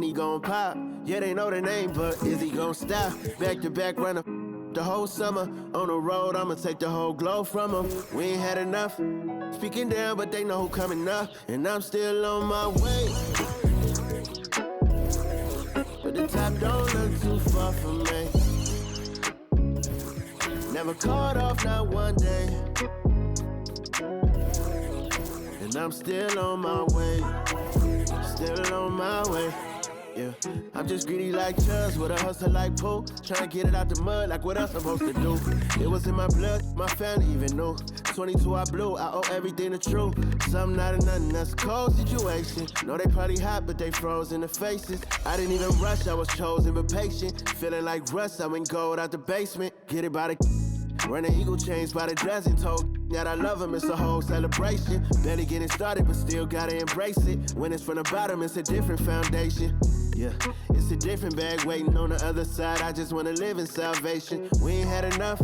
he gon' pop. Yeah, they know the name, but is he gon' stop? Back to back runner the whole summer. On the road, I'ma take the whole glow from him. We ain't had enough. Speaking down, but they know who coming up. And I'm still on my way. But the top don't look too far from me. Never caught off, not one day. And I'm still on my way. Still on my way. Yeah, I'm just greedy like Chubbs with a hustle like Pooh. Trying to get it out the mud like what I'm supposed to do. It was in my blood, my family even knew. 22 I blew, I owe everything to true. Something out of nothing, that's a cold situation. Know they probably hot, but they froze in the faces. I didn't even rush, I was chosen but patient. Feeling like rust, I went gold out the basement. Get it by the running eagle chains by the dozen. Told that I love him, it's a whole celebration. Barely getting started, but still gotta embrace it. When it's from the bottom, it's a different foundation. Yeah, it's a different bag waiting on the other side. I just wanna live in salvation. We ain't had enough.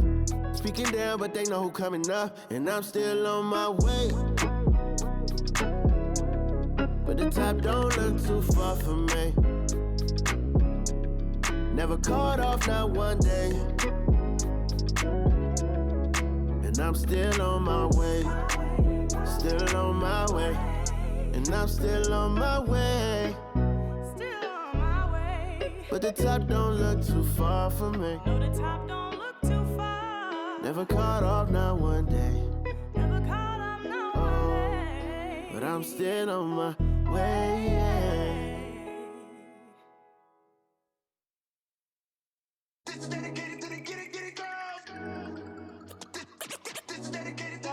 Speaking down, but they know who coming up. And I'm still on my way. But the top don't look too far from me. Never caught off, not one day. And I'm still on my way. Still on my way. And I'm still on my way. But the top don't look too far from me. No, the top don't look too far. Never caught off, not one day. Never caught off, not one day. But I'm still on my way. This is dedicated to the get it girls. This is dedicated to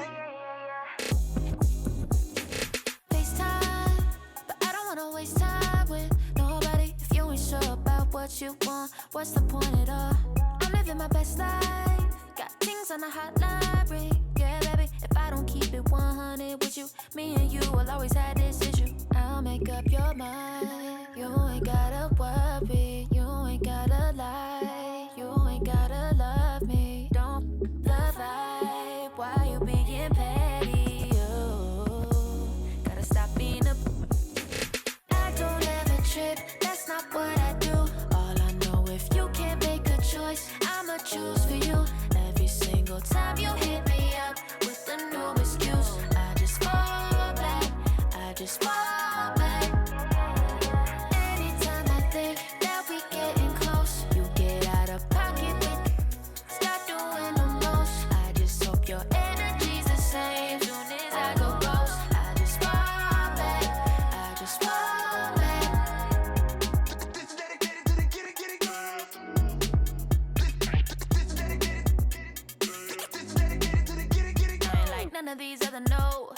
FaceTime, but I don't wanna waste time with nobody if you ain't sure about what you want. What's the point at all? I'm living my best life, got things on the hotline ring. Yeah, baby, if I don't keep it 100 with you, me and you will always have this issue. I'll make up your mind. You ain't gotta worry, you ain't gotta lie, you ain't gotta love me. Don't the vibe, why you being petty? You gotta stop being a. I don't ever trip, that's not what I do. All I know, if you can't make a choice, I'ma choose for you. Every single time you hit me up with a new excuse, I just fall back, I just fall back. Anytime I think that we getting close, you get out of pocket with, start doing the most. I just hope your energy's the same. Soon as I go ghost, I just fall back, I just fall back. This is dedicated to the get it girls. This is dedicated to the get it girls. I ain't like none of these other no.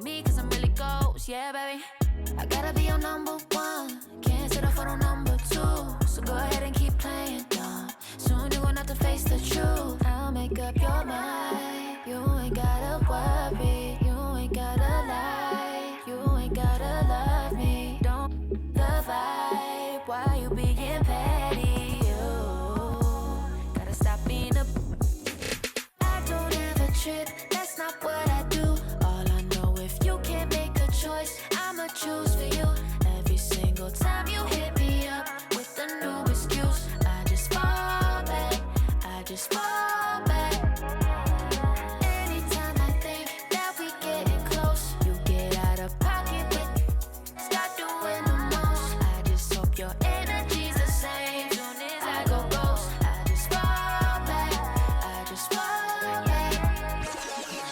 Me, cause I'm really ghost, yeah, baby. I gotta be your number one, can't settle for no number two. So go ahead and keep playing dumb. Soon you gon' have to face the truth. I'll make up your mind. You ain't gotta worry, you ain't gotta lie, you ain't gotta love me. Don't the vibe, why you being petty? You gotta stop being a. I don't ever trip, that's not what I do. All I know, if you can't make a choice, I'ma choose for you. Every single time you hit me up with a new excuse, I just fall back, I just fall back. Anytime I think that we getting close, you get out of pocket with, start doing the most. I just hope your energy's the same. Soon as I go ghost, I just fall back, I just fall back.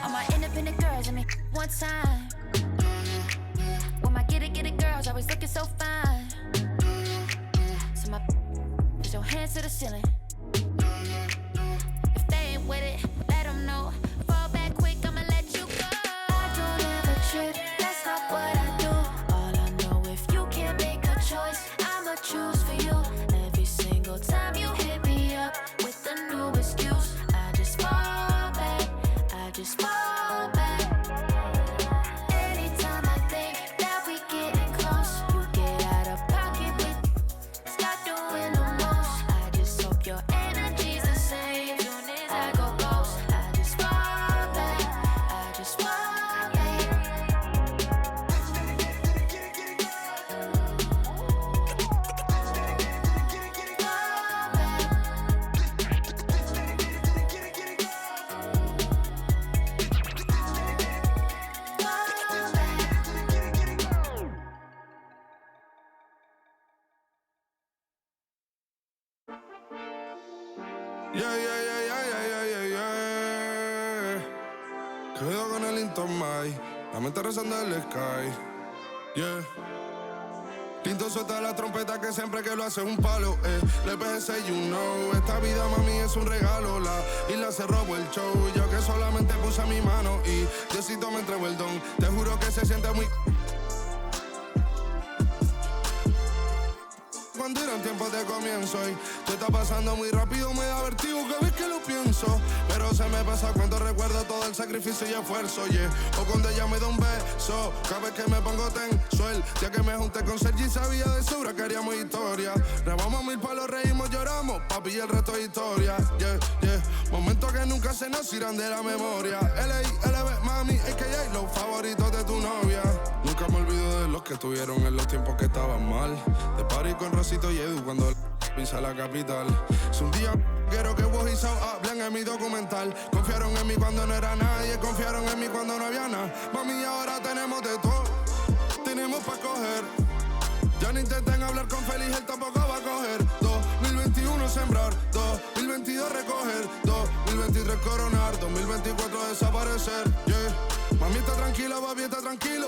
All my independent girls, I mean, one time. When my get it girls always looking so fine. So my put your hands to the ceiling. If they ain't with it, let them know. Fall back quick, I'ma let you go. I don't ever trip, that's not what I do. All I know, if you can't make a choice, I'ma choose for you. Every single time you hit me up with a new excuse, I just fall back, I just fall back. Anytime I think that we getting close, you get out of pocket with, start doing the most. I just hope your energy's the same. Soon as I go ghost, I just fall Quedo con el Intomai, la mente rezando el sky. Yeah. Tinto suelta la trompeta que siempre que lo hace es un palo. Le PGC, you know. Esta vida, mami, es un regalo. La isla se robó el show. Yo que solamente puse mi mano y Diosito me entregó el don. Te juro que se siente muy... Cuando eran tiempos de comienzo y tú está pasando muy rápido, me da vertigo cada vez que lo pienso. Pero se me pasa cuando recuerdo todo el sacrificio y esfuerzo, yeah. O cuando ella me da un beso, cada vez que me pongo tenso. El día que me junté con Sergi sabía de sobra que haríamos historia. Grabamos 1000 palos, reímos, lloramos, papi, y el resto es historia, yeah, yeah. Momentos que nunca se nos irán de la memoria. LB, mami, a.k.a. los favoritos de tu novia. Nunca me olvido de los que estuvieron en los tiempos que estaban mal. De party con Rosito y Edu cuando pisa la capital. Es un día quiero que vos y Sao hablen en mi documental. Confiaron en mí cuando no era nadie, confiaron en mí cuando no había nada. Mami, ahora tenemos de todo, tenemos pa' coger. Ya no intenten hablar con Feliz, él tampoco va a coger. 2021 sembrar, 2022 recoger, 2023 coronar, 2024 desaparecer, yeah. Mami está tranquila, papi está tranquilo.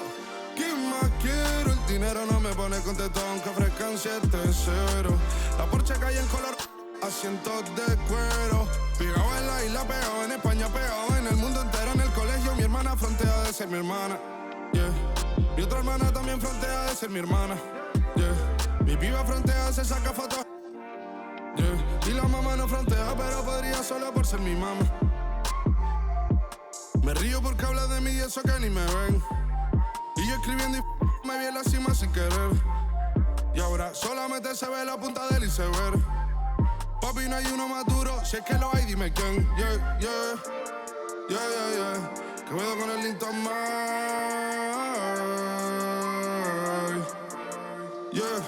¿Qué más quiero? El dinero no me pone contento aunque ofrezcan 7-0. La Porsche cae en color, asientos de cuero. Pegado en la isla, pegado en España, pegado en el mundo entero. En el colegio mi hermana frontea de ser mi hermana, yeah. Mi otra hermana también frontea de ser mi hermana, yeah. Mi piba frontea, se saca fotos, yeah. Y la mamá no frontea, pero podría solo por ser mi mamá. Me río porque habla de mí y eso que ni me ven. Y yo escribiendo y me vi en la cima sin querer. Y ahora solamente se ve la punta del iceberg. Papi, no hay uno más duro, si es que lo hay, dime quién. Yeah, yeah, yeah, yeah, yeah. Que veo con el Linton Mike. Yeah,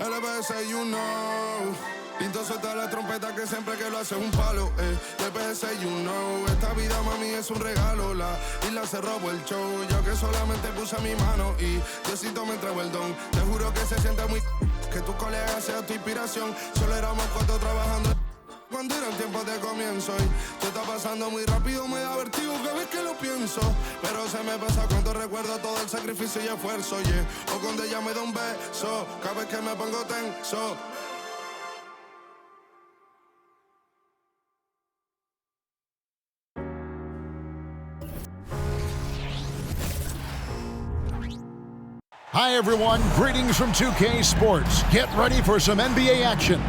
LBS, you know. Tinto suelta la trompeta que siempre que lo hace es un palo, LBS, you know. Esta vida, mami, es un regalo. La isla se robó el show. Yo que solamente puse mi mano y Diosito me entregó el don. Te juro que se siente muy... que tu colega sea tu inspiración. Solo éramos 4 trabajando cuando eran tiempos de comienzo. Y tú está pasando muy rápido, me da vertigo cada vez que lo pienso. Pero se me pasa cuando recuerdo todo el sacrificio y esfuerzo, yeah. O cuando ella me da un beso, cada vez que me pongo tenso. Hi, everyone. Greetings from 2K Sports. Get ready for some NBA action.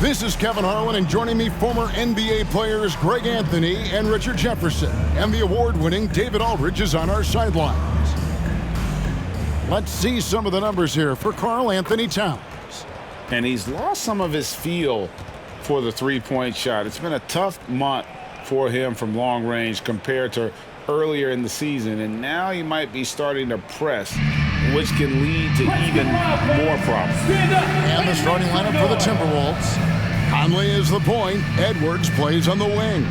This is Kevin Harlan, and joining me, former NBA players Greg Anthony and Richard Jefferson. And the award-winning David Aldridge is on our sidelines. Let's see some of the numbers here for Karl Anthony Towns. And he's lost some of his feel for the three-point shot. It's been a tough month for him from long range compared to earlier in the season, and now he might be starting to press, which can lead to even more problems. And the starting lineup for the Timberwolves. Conley is the point. Edwards plays on the wing.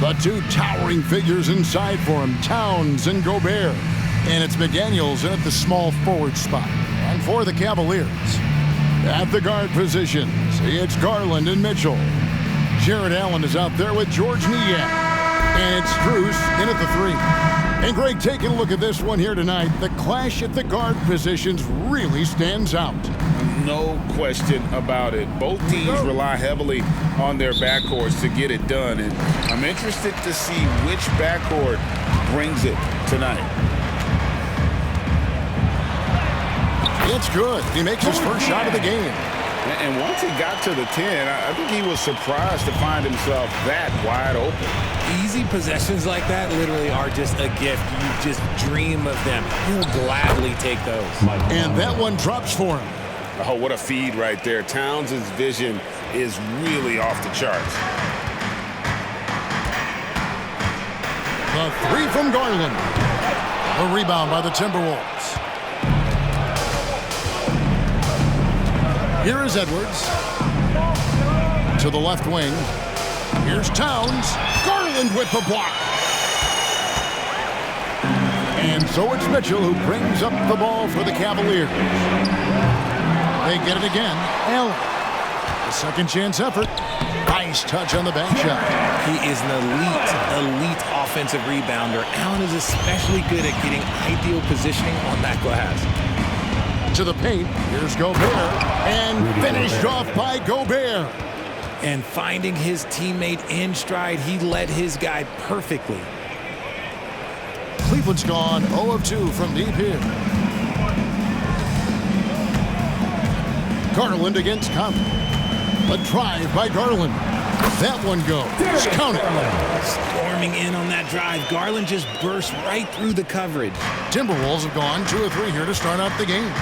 The two towering figures inside for him, Towns and Gobert. And it's McDaniels in at the small forward spot. And for the Cavaliers, at the guard positions, it's Garland and Mitchell. Jared Allen is out there with George Niang. And it's Strus in at the 3. And Greg, taking a look at this one here tonight, the clash at the guard positions really stands out. No question about it. Both teams rely heavily on their backcourts to get it done. And I'm interested to see which backcourt brings it tonight. It's good. He makes his first shot of the game. And once he got to the 10, I think he was surprised to find himself that wide open. Easy possessions like that literally are just a gift. You just dream of them. He'll gladly take those. And that one drops for him. Oh, what a feed right there. Towns' vision is really off the charts. The 3 from Garland. A rebound by the Timberwolves. Here is Edwards. To the left wing. Here's Towns. Garland with the block. And so it's Mitchell who brings up the ball for the Cavaliers. They get it again. Allen. A second chance effort. Nice touch on the back shot. He is an elite offensive rebounder. Allen is especially good at getting ideal positioning on that glass. To the paint. Here's Gobert. And finished off by Gobert. And finding his teammate in stride, he led his guy perfectly. Cleveland's gone 0 of 2 from deep here. Garland against Conley. A drive by Garland. That one goes. Count it. Storming in on that drive. Garland just burst right through the coverage. Timberwolves have gone 2 of 3 here to start out the game.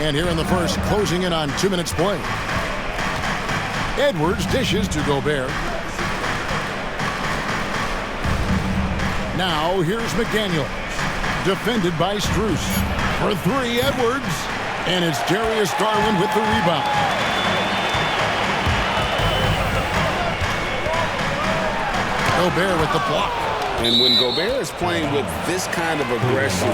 And here in the first, closing in on 2 minutes play. Edwards dishes to Gobert. Now here's McDaniel. Defended by Strus. For 3, Edwards. And it's Darius Garland with the rebound. Gobert with the block. And when Gobert is playing with this kind of aggression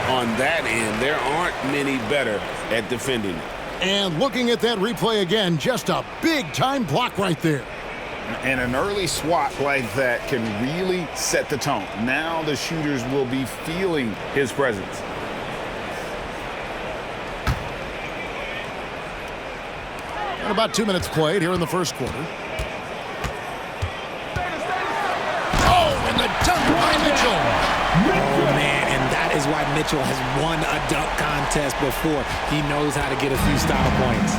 on that end, there aren't many better at defending it. And looking at that replay again, just a big-time block right there. And an early swat like that can really set the tone. Now the shooters will be feeling his presence. And about 2 minutes played here in the first quarter. Oh, and the dunk by Mitchell. Oh, man, and that is why Mitchell has won a dunk contest before. He knows how to get a few style points.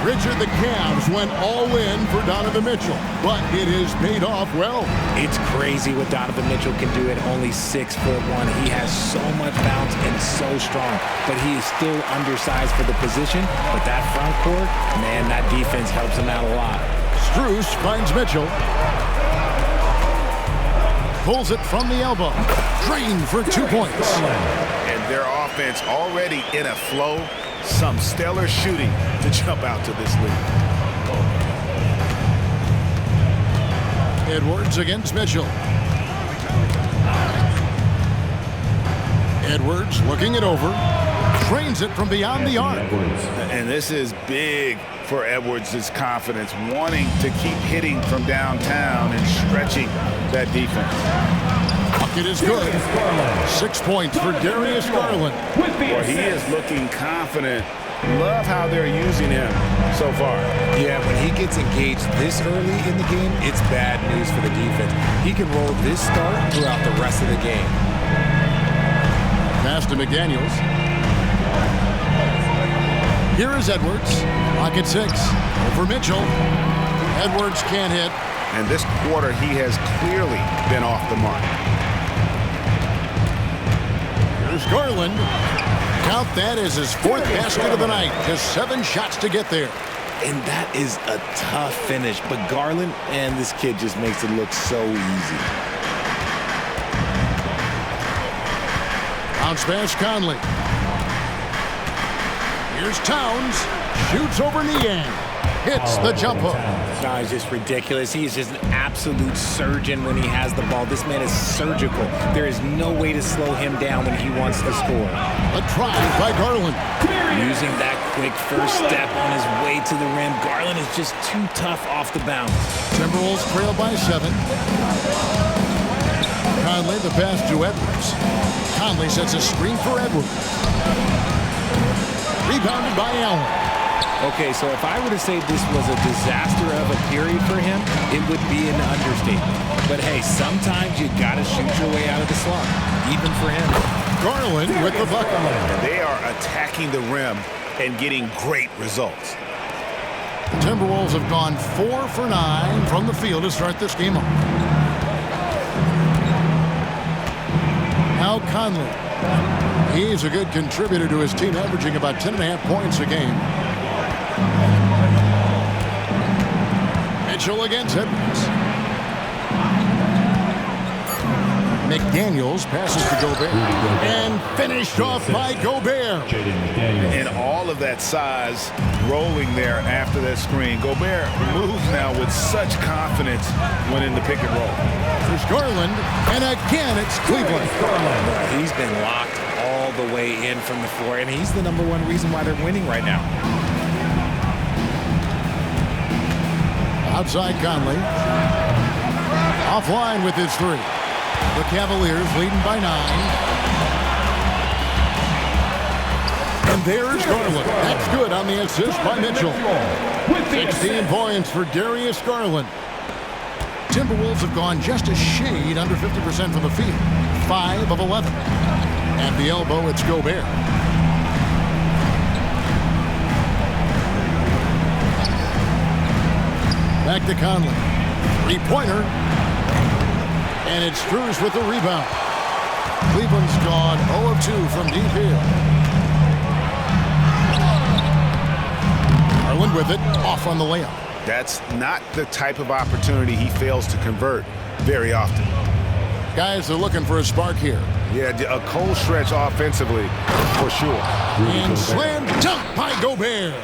Richard, the Cavs went all in for Donovan Mitchell, but it has paid off well. It's crazy what Donovan Mitchell can do at only 6'1". He has so much bounce and so strong, but he is still undersized for the position. But that front court, man, that defense helps him out a lot. Strus finds Mitchell. Pulls it from the elbow. Drained for 2 points. And their offense already in a flow. Some stellar shooting to jump out to this lead. Edwards against Mitchell. Edwards looking it over. Trains it from beyond the arc. And this is big for Edwards' confidence, wanting to keep hitting from downtown and stretching that defense. Bucket is good. 6 points for Darius Garland. Well, he is looking confident. Love how they're using him so far. Yeah, when he gets engaged this early in the game, it's bad news for the defense. He can roll this start throughout the rest of the game. Pass to McDaniels. Here is Edwards. Pocket 6. Over Mitchell. Edwards can't hit. And this quarter, he has clearly been off the mark. Here's Garland. Count that as his 4th basket of the night. Just 7 shots to get there. And that is a tough finish. But Garland, and this kid just makes it look so easy. Bounce pass Conley. Here's Towns. Shoots over Niang. Hits the jump hook. No, it's just ridiculous. He is just an absolute surgeon when he has the ball. This man is surgical. There is no way to slow him down when he wants to score. A drive by Garland. Using that quick first step on his way to the rim. Garland is just too tough off the bounce. Timberwolves trail by 7. Conley, the pass to Edwards. Conley sets a screen for Edwards. Rebounded by Allen. Okay, so if I were to say this was a disaster of a period for him, it would be an understatement. But hey, sometimes you gotta shoot your way out of the slump, even for him. Garland with the bucket. They are attacking the rim and getting great results. The Timberwolves have gone 4 for 9 from the field to start this game off. Now Conley. He's a good contributor to his team, averaging about 10.5 points a game. Mitchell against Edwards. McDaniels passes to Gobert. And finished off by Gobert. And all of that size rolling there after that screen. Gobert moves now with such confidence when in the pick and roll. There's Garland. And again, it's Cleveland. He's been locked all the way in from the floor, and he's the #1 reason why they're winning right now. Outside Conley. Offline with his three. The Cavaliers leading by 9. And there's Garland. That's good on the assist by Mitchell. 16 points for Darius Garland. Timberwolves have gone just a shade under 50% from the field. 5 of 11. At the elbow, it's Gobert. Back to Conley. Three-pointer. And it's Strus with the rebound. Cleveland's gone 0 of 2 from deep here. Garland with it, off on the layup. That's not the type of opportunity he fails to convert very often. Guys are looking for a spark here. Yeah, a cold stretch offensively, for sure. And slam dunk by Gobert.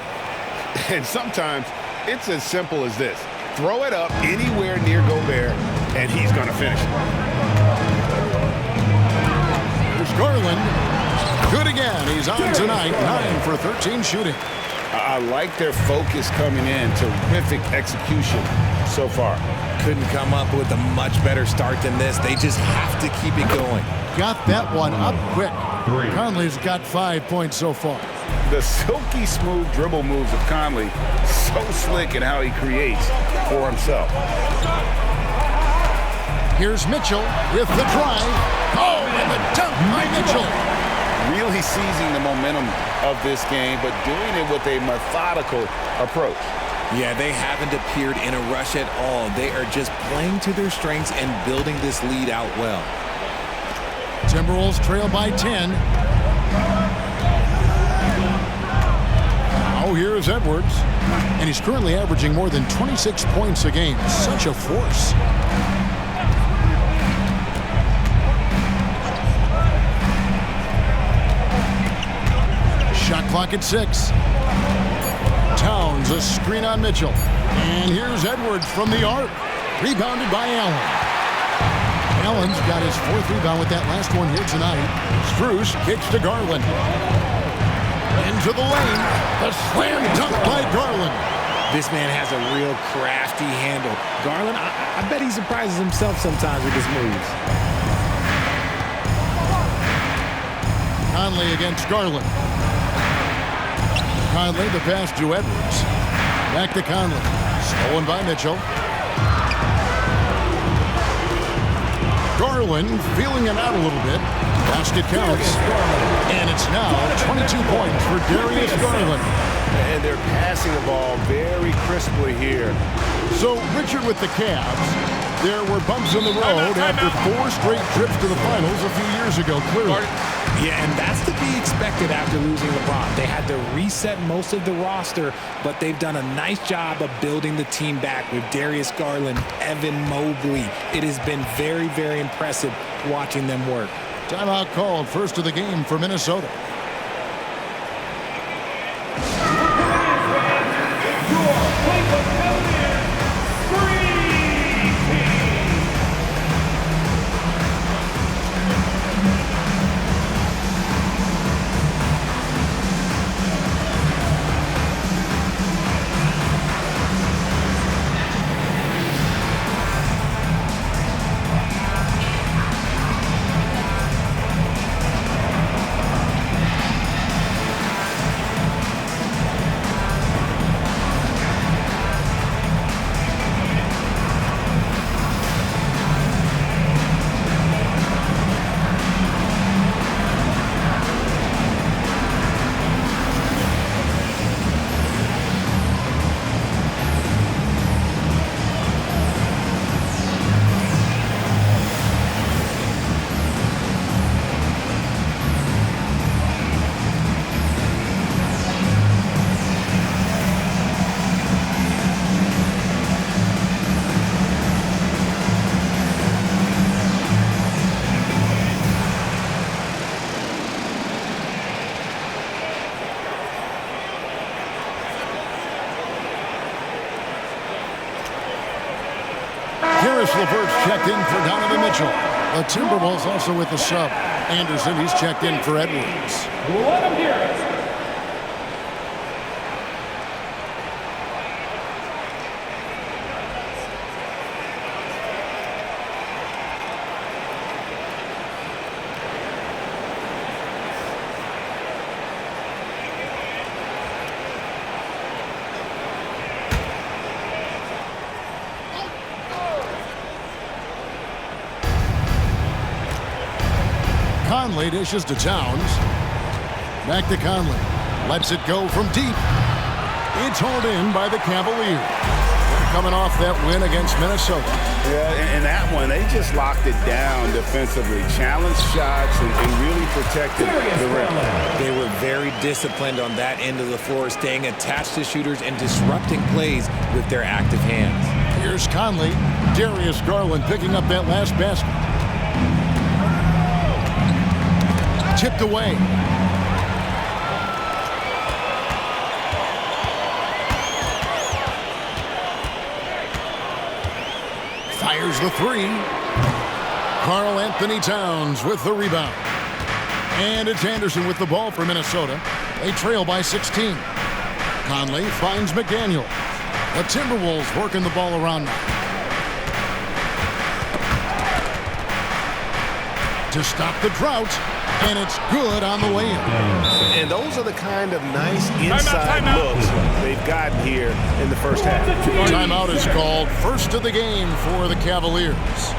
And sometimes it's as simple as this. Throw it up anywhere near Gobert, and he's going to finish it. There's Garland. Good again. He's on tonight. 9 for 13 shooting. I like their focus coming in. Terrific execution so far. Couldn't come up with a much better start than this. They just have to keep it going. Got that one up quick. Conley's got 5 points so far. The silky smooth dribble moves of Conley, so slick in how he creates for himself. Here's Mitchell with the drive. Oh, and the dunk by Mitchell. Really seizing the momentum of this game, but doing it with a methodical approach. Yeah, they haven't appeared in a rush at all. They are just playing to their strengths and building this lead out well. Timberwolves trail by 10. Now here's Edwards. And he's currently averaging more than 26 points a game. Such a force. Shot clock at 6. Towns, a screen on Mitchell. And here's Edwards from the arc. Rebounded by Allen. Allen's got his 4th rebound with that last one here tonight. Strus kicks to Garland. Into the lane. The slam dunk by Garland. This man has a real crafty handle. Garland, I bet he surprises himself sometimes with his moves. Conley against Garland. Conley, the pass to Edwards. Back to Conley. Stolen by Mitchell. Garland feeling it out a little bit. Basket counts. And it's now 22 points for Darius Garland. And they're passing the ball very crisply here. So, Richard, with the Cavs, there were bumps in the road after 4 straight trips to the finals a few years ago, clearly. Yeah, and that's to be expected after losing LeBron. They had to reset most of the roster, but they've done a nice job of building the team back with Darius Garland, Evan Mobley. It has been very, very impressive watching them work. Timeout called, first of the game for Minnesota. LeVert's checked in for Donovan Mitchell. The Timberwolves also with the sub. Anderson, he's checked in for Edwards. Let him hear it. Conley dishes to Towns. Back to Conley. Lets it go from deep. It's hauled in by the Cavaliers. They're coming off that win against Minnesota. Yeah, and that one, they just locked it down defensively. Challenged shots and really protected the rim. They were very disciplined on that end of the floor, staying attached to shooters and disrupting plays with their active hands. Here's Conley. Darius Garland picking up that last basket. Tipped away. Fires the three. Karl Anthony Towns with the rebound. And it's Anderson with the ball for Minnesota. They trail by 16. Conley finds McDaniel. The Timberwolves working the ball around now. To stop the drought. And it's good on the way in. And those are the kind of nice inside looks they've gotten here in the first half. Timeout is called. First of the game for the Cavaliers.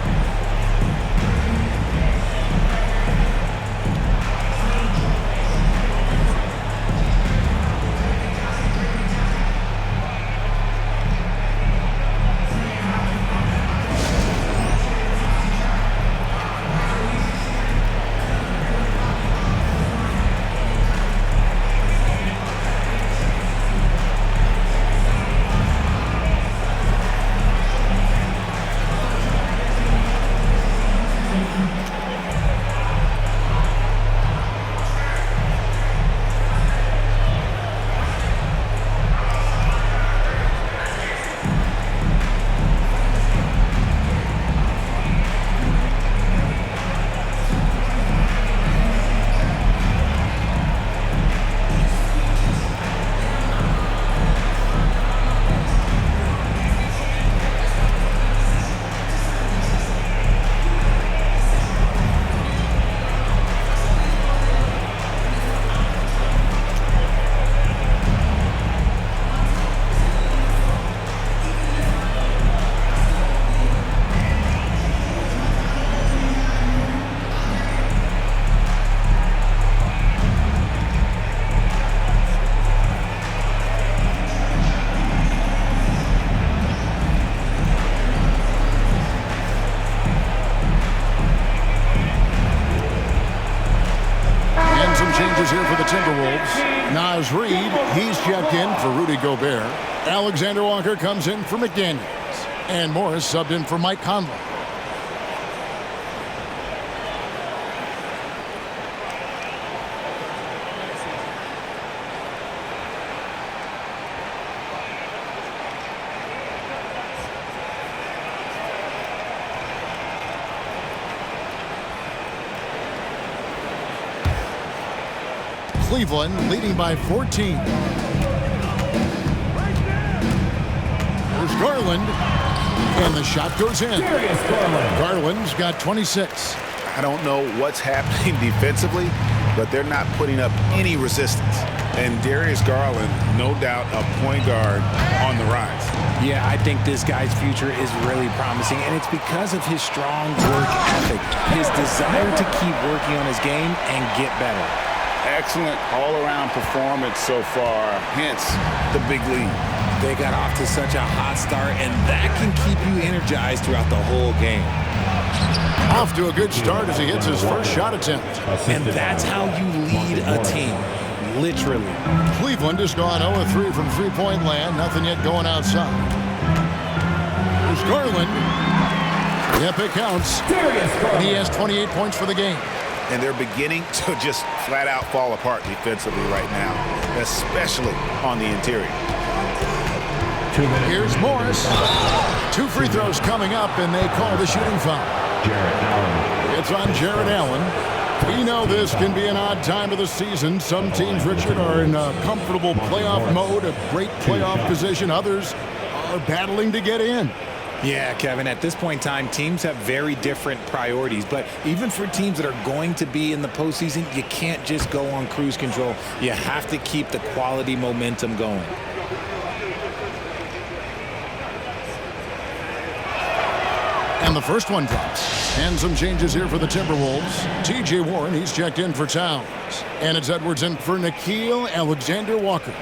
Here for the Timberwolves. Naz Reid, he's checked in for Rudy Gobert. Alexander Walker comes in for McDaniels. And Morris subbed in for Mike Conley. Cleveland leading by 14. There's Garland, and the shot goes in. Garland's got 26. I don't know what's happening defensively, but they're not putting up any resistance. And Darius Garland, no doubt a point guard on the rise. Yeah, I think this guy's future is really promising, and it's because of his strong work ethic, his desire to keep working on his game and get better. Excellent all-around performance so far, hence the big lead. They got off to such a hot start, and that can keep you energized throughout the whole game. Off to a good start as he hits his first shot attempt. And that's how you lead a team, literally. Cleveland has gone 0-3 from three-point land, nothing yet going outside. There's Garland. Yep, it counts. And he has 28 points for the game. And they're beginning to just flat out fall apart defensively right now, especially on the interior. Here's Morris. 2 free throws coming up, and they call the shooting foul. It's on Jared Allen. We know this can be an odd time of the season. Some teams, Richard, are in a comfortable playoff mode, a great playoff position. Others are battling to get in. Yeah, Kevin, at this point in time, teams have very different priorities. But even for teams that are going to be in the postseason, you can't just go on cruise control. You have to keep the quality momentum going. And the first one drops. And some changes here for the Timberwolves. T.J. Warren, he's checked in for Towns. And it's Edwards in for Nickeil Alexander-Walker.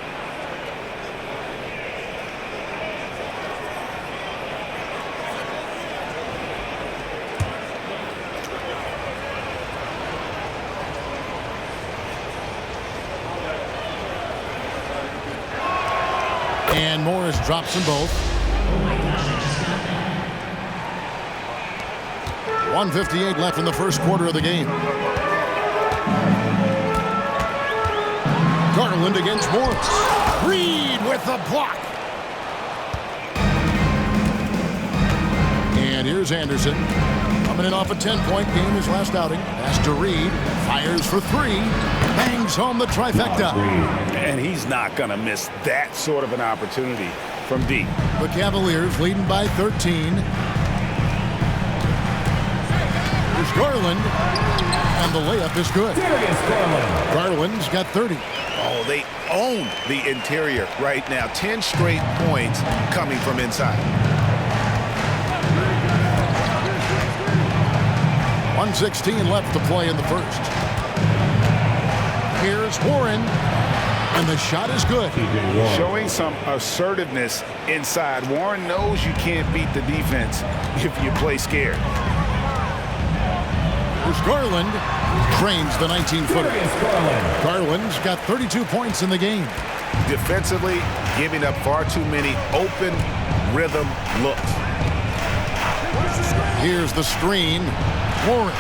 And Morris drops them both. 1:58 left in the first quarter of the game. Garland against Morris. Reed with the block. And here's Anderson. Coming in off a 10-point game his last outing. Pass to Reed. Fires for three. Bangs home the trifecta. And he's not going to miss that sort of an opportunity from deep. The Cavaliers leading by 13. Here's Garland. And the layup is good. Garland's got 30. Oh, they own the interior right now. 10 straight points coming from inside. 1:16 left to play in the first. Here's Warren. And the shot is good. Showing some assertiveness inside. Warren knows you can't beat the defense if you play scared. Here's Garland. Trains the 19-footer. Garland's got 32 points in the game. Defensively, giving up far too many open rhythm looks. Here's the screen. Warren.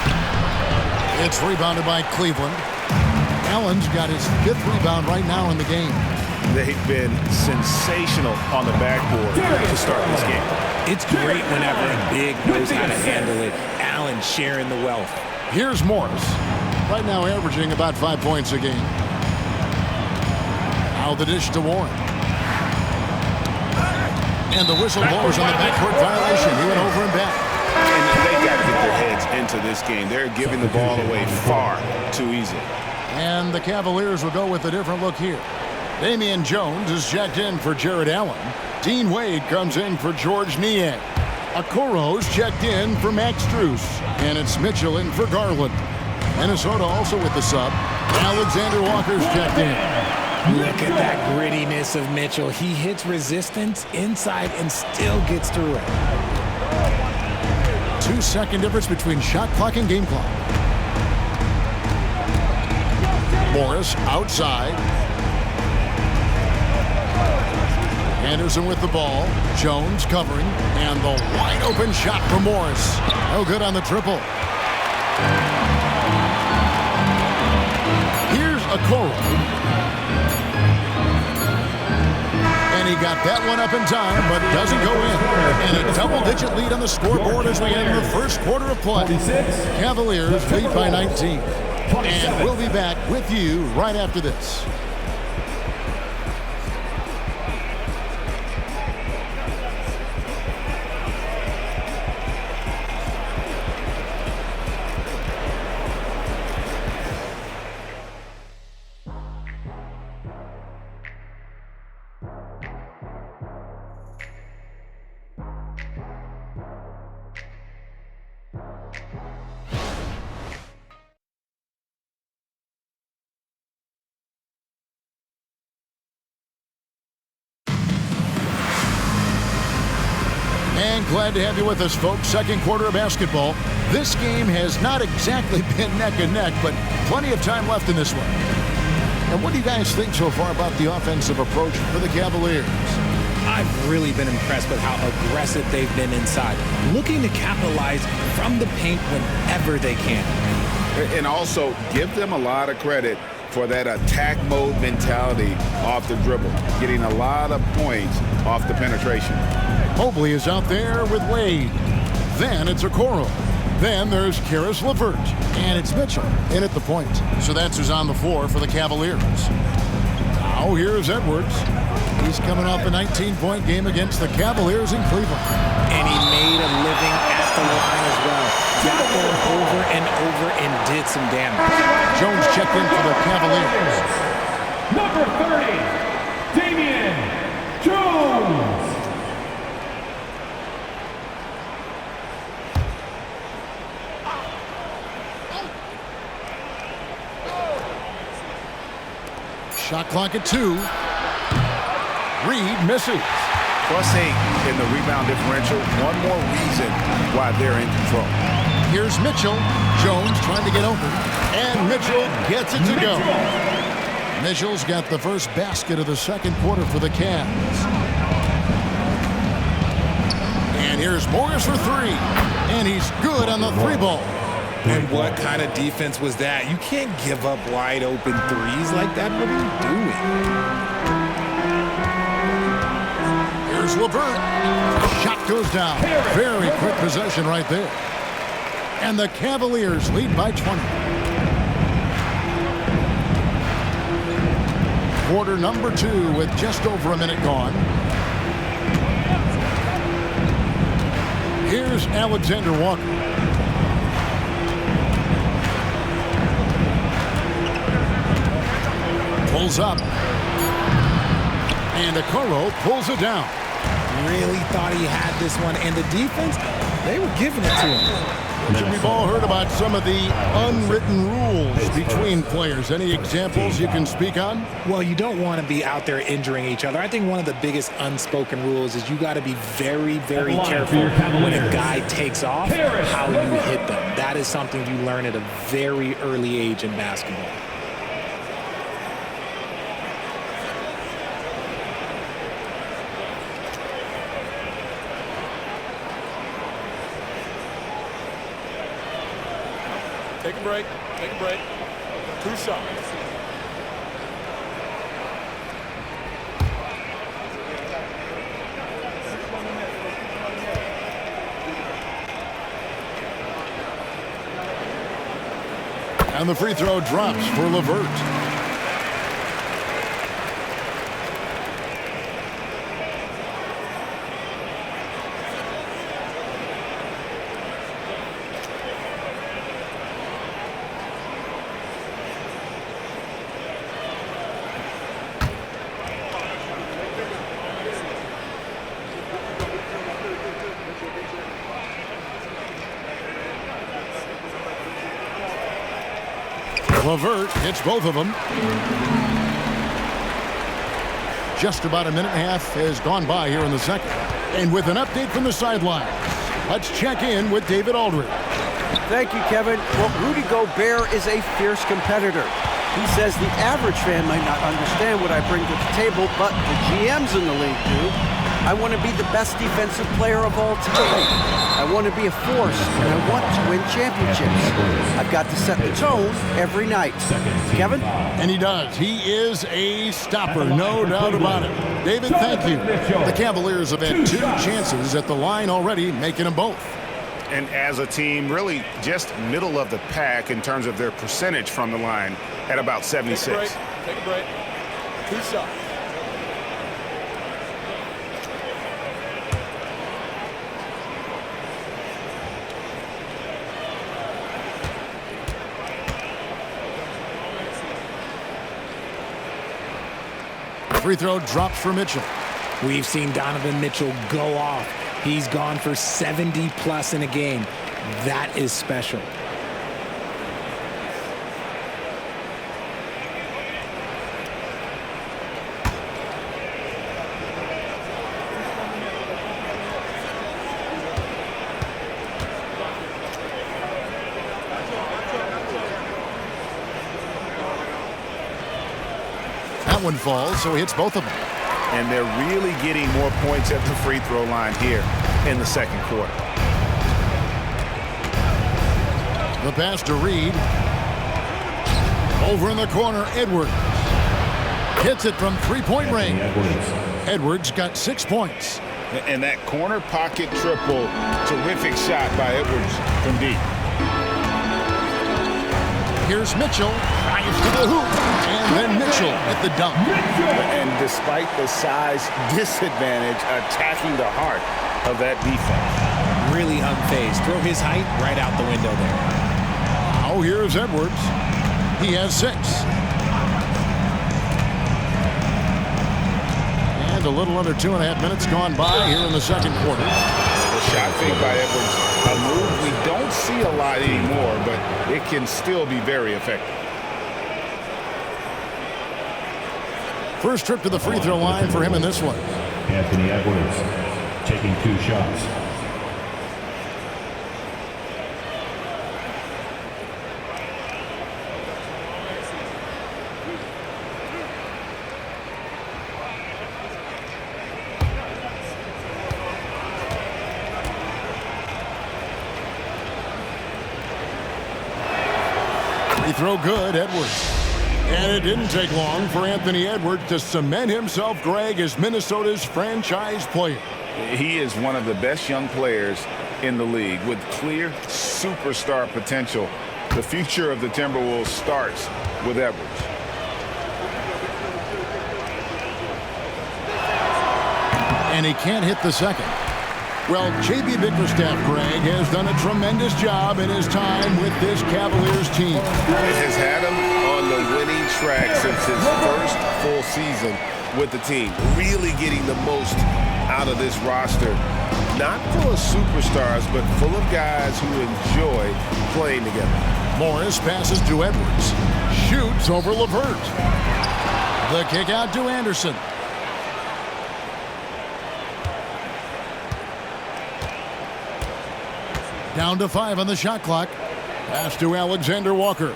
It's rebounded by Cleveland. Allen's got his 5th rebound right now in the game. They've been sensational on the backboard to start this game. It's great whenever a big knows how to handle it. Allen sharing the wealth. Here's Morris. Right now averaging about 5 points a game. Now the dish to Warren. And the whistle blows on the backcourt violation. He went over and back. And they've got to get their heads into this game. They're giving the ball away far too easily. And the Cavaliers will go with a different look here. Damian Jones is checked in for Jared Allen. Dean Wade comes in for George Niang. Okoro's checked in for Max Strus. And it's Mitchell in for Garland. Minnesota also with the sub. Alexander Walker's checked in. Look at that grittiness of Mitchell. He hits resistance inside and still gets through it. 2-second difference between shot clock and game clock. Morris outside. Anderson with the ball. Jones covering. And the wide open shot for Morris. No good on the triple. Here's Okoro. And he got that one up in time, but doesn't go in. And a double-digit lead on the scoreboard as we end the first quarter of play. Cavaliers lead by 19. And we'll be back with you right after this. And glad to have you with us, folks. Second quarter of basketball. This game has not exactly been neck and neck, but plenty of time left in this one. And what do you guys think so far about the offensive approach for the Cavaliers? I've really been impressed with how aggressive they've been inside, looking to capitalize from the paint whenever they can. And also give them a lot of credit for that attack mode mentality off the dribble, getting a lot of points off the penetration. Mobley is out there with Wade. Then it's Okoro. Then there's Karis LeVert, and it's Mitchell in at the point. So that's who's on the floor for the Cavaliers. Now here's Edwards. He's coming off a 19-point game against the Cavaliers in Cleveland. And he made a living at the line as well. Got there over and over and did some damage. Jones checked in for the Cavaliers. Number 30, Damian Jones. Shot clock at 2. Reed misses. +8 in the rebound differential. One more reason why they're in control. Here's Mitchell. Jones trying to get open. And Mitchell gets it to go. Mitchell's got the first basket of the second quarter for the Cavs. And here's Morris for 3. And he's good on the 3-ball. And what kind of defense was that? You can't give up wide open threes like that. What are you doing? Here's LeVert. Shot goes down. Very quick possession right there. And the Cavaliers lead by 20. Quarter number 2 with just over a minute gone. Here's Alexander Walker. Pulls up. And Okoro pulls it down. Really thought he had this one. And the defense, they were giving it to him. We've all heard about some of the unwritten rules between players. Any examples you can speak on? Well, you don't want to be out there injuring each other. I think one of the biggest unspoken rules is you got to be very, very careful when a guy takes off, how you hit them. That is something you learn at a very early age in basketball. Take a break. Take a break. 2 shots. And the free throw drops for LeVert. LeVert hits both of them. Just about a minute and a half has gone by here in the second. And with an update from the sidelines, let's check in with David Aldridge. Thank you, Kevin. Well, Rudy Gobert is a fierce competitor. He says the average fan might not understand what I bring to the table, but the GMs in the league do. I want to be the best defensive player of all time. I want to be a force, and I want to win championships. I've got to set the tone every night. Kevin? And he does. He is a stopper, no doubt about it. David, thank you. The Cavaliers have had 2 chances at the line already, making them both. And as a team, really just middle of the pack in terms of their percentage from the line at about 76. Take a break. Take a break. 2 shots. Free throw drops for Mitchell. We've seen Donovan Mitchell go off. He's gone for 70+ in a game. That is special. That one falls, so he hits both of them. And they're really getting more points at the free throw line here in the second quarter. The pass to Reed. Over in the corner, Edwards. Hits it from 3-point range. Edwards got 6 points. And that corner pocket triple, terrific shot by Edwards from deep. Here's Mitchell, drives to the hoop, and then Mitchell at the dunk. And despite the size disadvantage, attacking the heart of that defense. Really unfazed. Throw his height right out the window there. Now here's Edwards. He has 6. And a little under 2.5 minutes gone by here in the second quarter. The shot fake by Edwards, a move we don't see a lot anymore, but it can still be very effective. First trip to the free throw line for him in this one. Anthony Edwards taking 2 shots. Free throw good, Edwards. And it didn't take long for Anthony Edwards to cement himself, Greg, as Minnesota's franchise player. He is one of the best young players in the league with clear superstar potential. The future of the Timberwolves starts with Edwards. And he can't hit the second. Well, J.B. Bickerstaff, Greg, has done a tremendous job in his time with this Cavaliers team. It has had him on the winning track since his first full season with the team. Really getting the most out of this roster. Not full of superstars, but full of guys who enjoy playing together. Morris passes to Edwards. Shoots over LeVert. The kick out to Anderson. Down to 5 on the shot clock. Pass to Alexander Walker.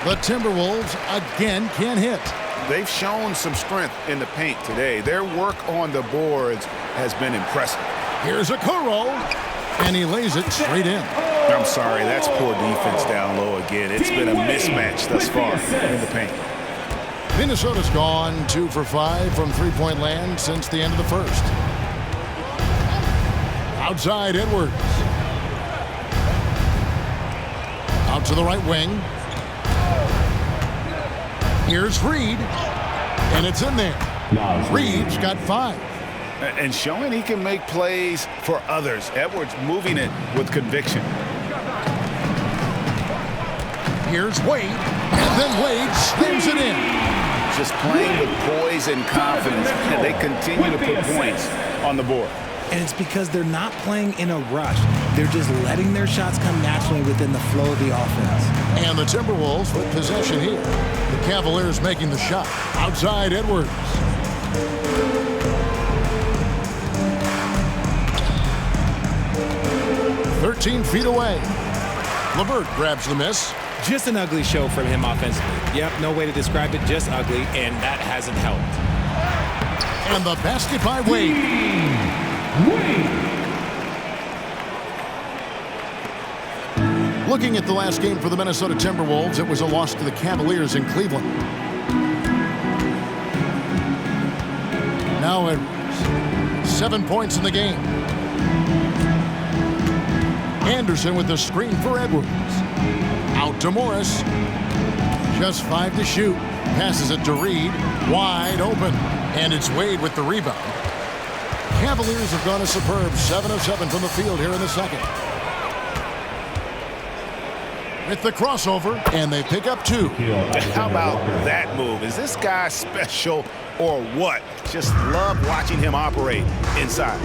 The Timberwolves again can't hit. They've shown some strength in the paint today. Their work on the boards has been impressive. Here's a Kuro, and he lays it straight in. I'm sorry, that's poor defense down low again. It's been a mismatch thus far in the paint. Minnesota's gone 2 for 5 from three-point land since the end of the first. Outside Edwards. Out to the right wing. Here's Reed. And it's in there. Reed's got 5. And showing he can make plays for others. Edwards moving it with conviction. Here's Wade. And then Wade slams it in. Just playing with poise and confidence. And they continue to put points on the board. And it's because they're not playing in a rush. They're just letting their shots come naturally within the flow of the offense. And the Timberwolves with possession here. The Cavaliers making the shot. Outside Edwards. "13 feet away. LeVert grabs the miss. Just an ugly show from him offensively. Yep, no way to describe it, just ugly, and that hasn't helped. And the basket by Wade. Looking at the last game for the Minnesota Timberwolves, it was a loss to the Cavaliers in Cleveland. Now Edwards, 7 points in the game. Anderson with the screen for Edwards. Out to Morris. Just 5 to shoot. Passes it to Reed. Wide open. And it's Wade with the rebound. Cavaliers have gone a superb 7 of 7 from the field here in the second. With the crossover, and they pick up 2. How about that move? Is this guy special or what? Just love watching him operate inside.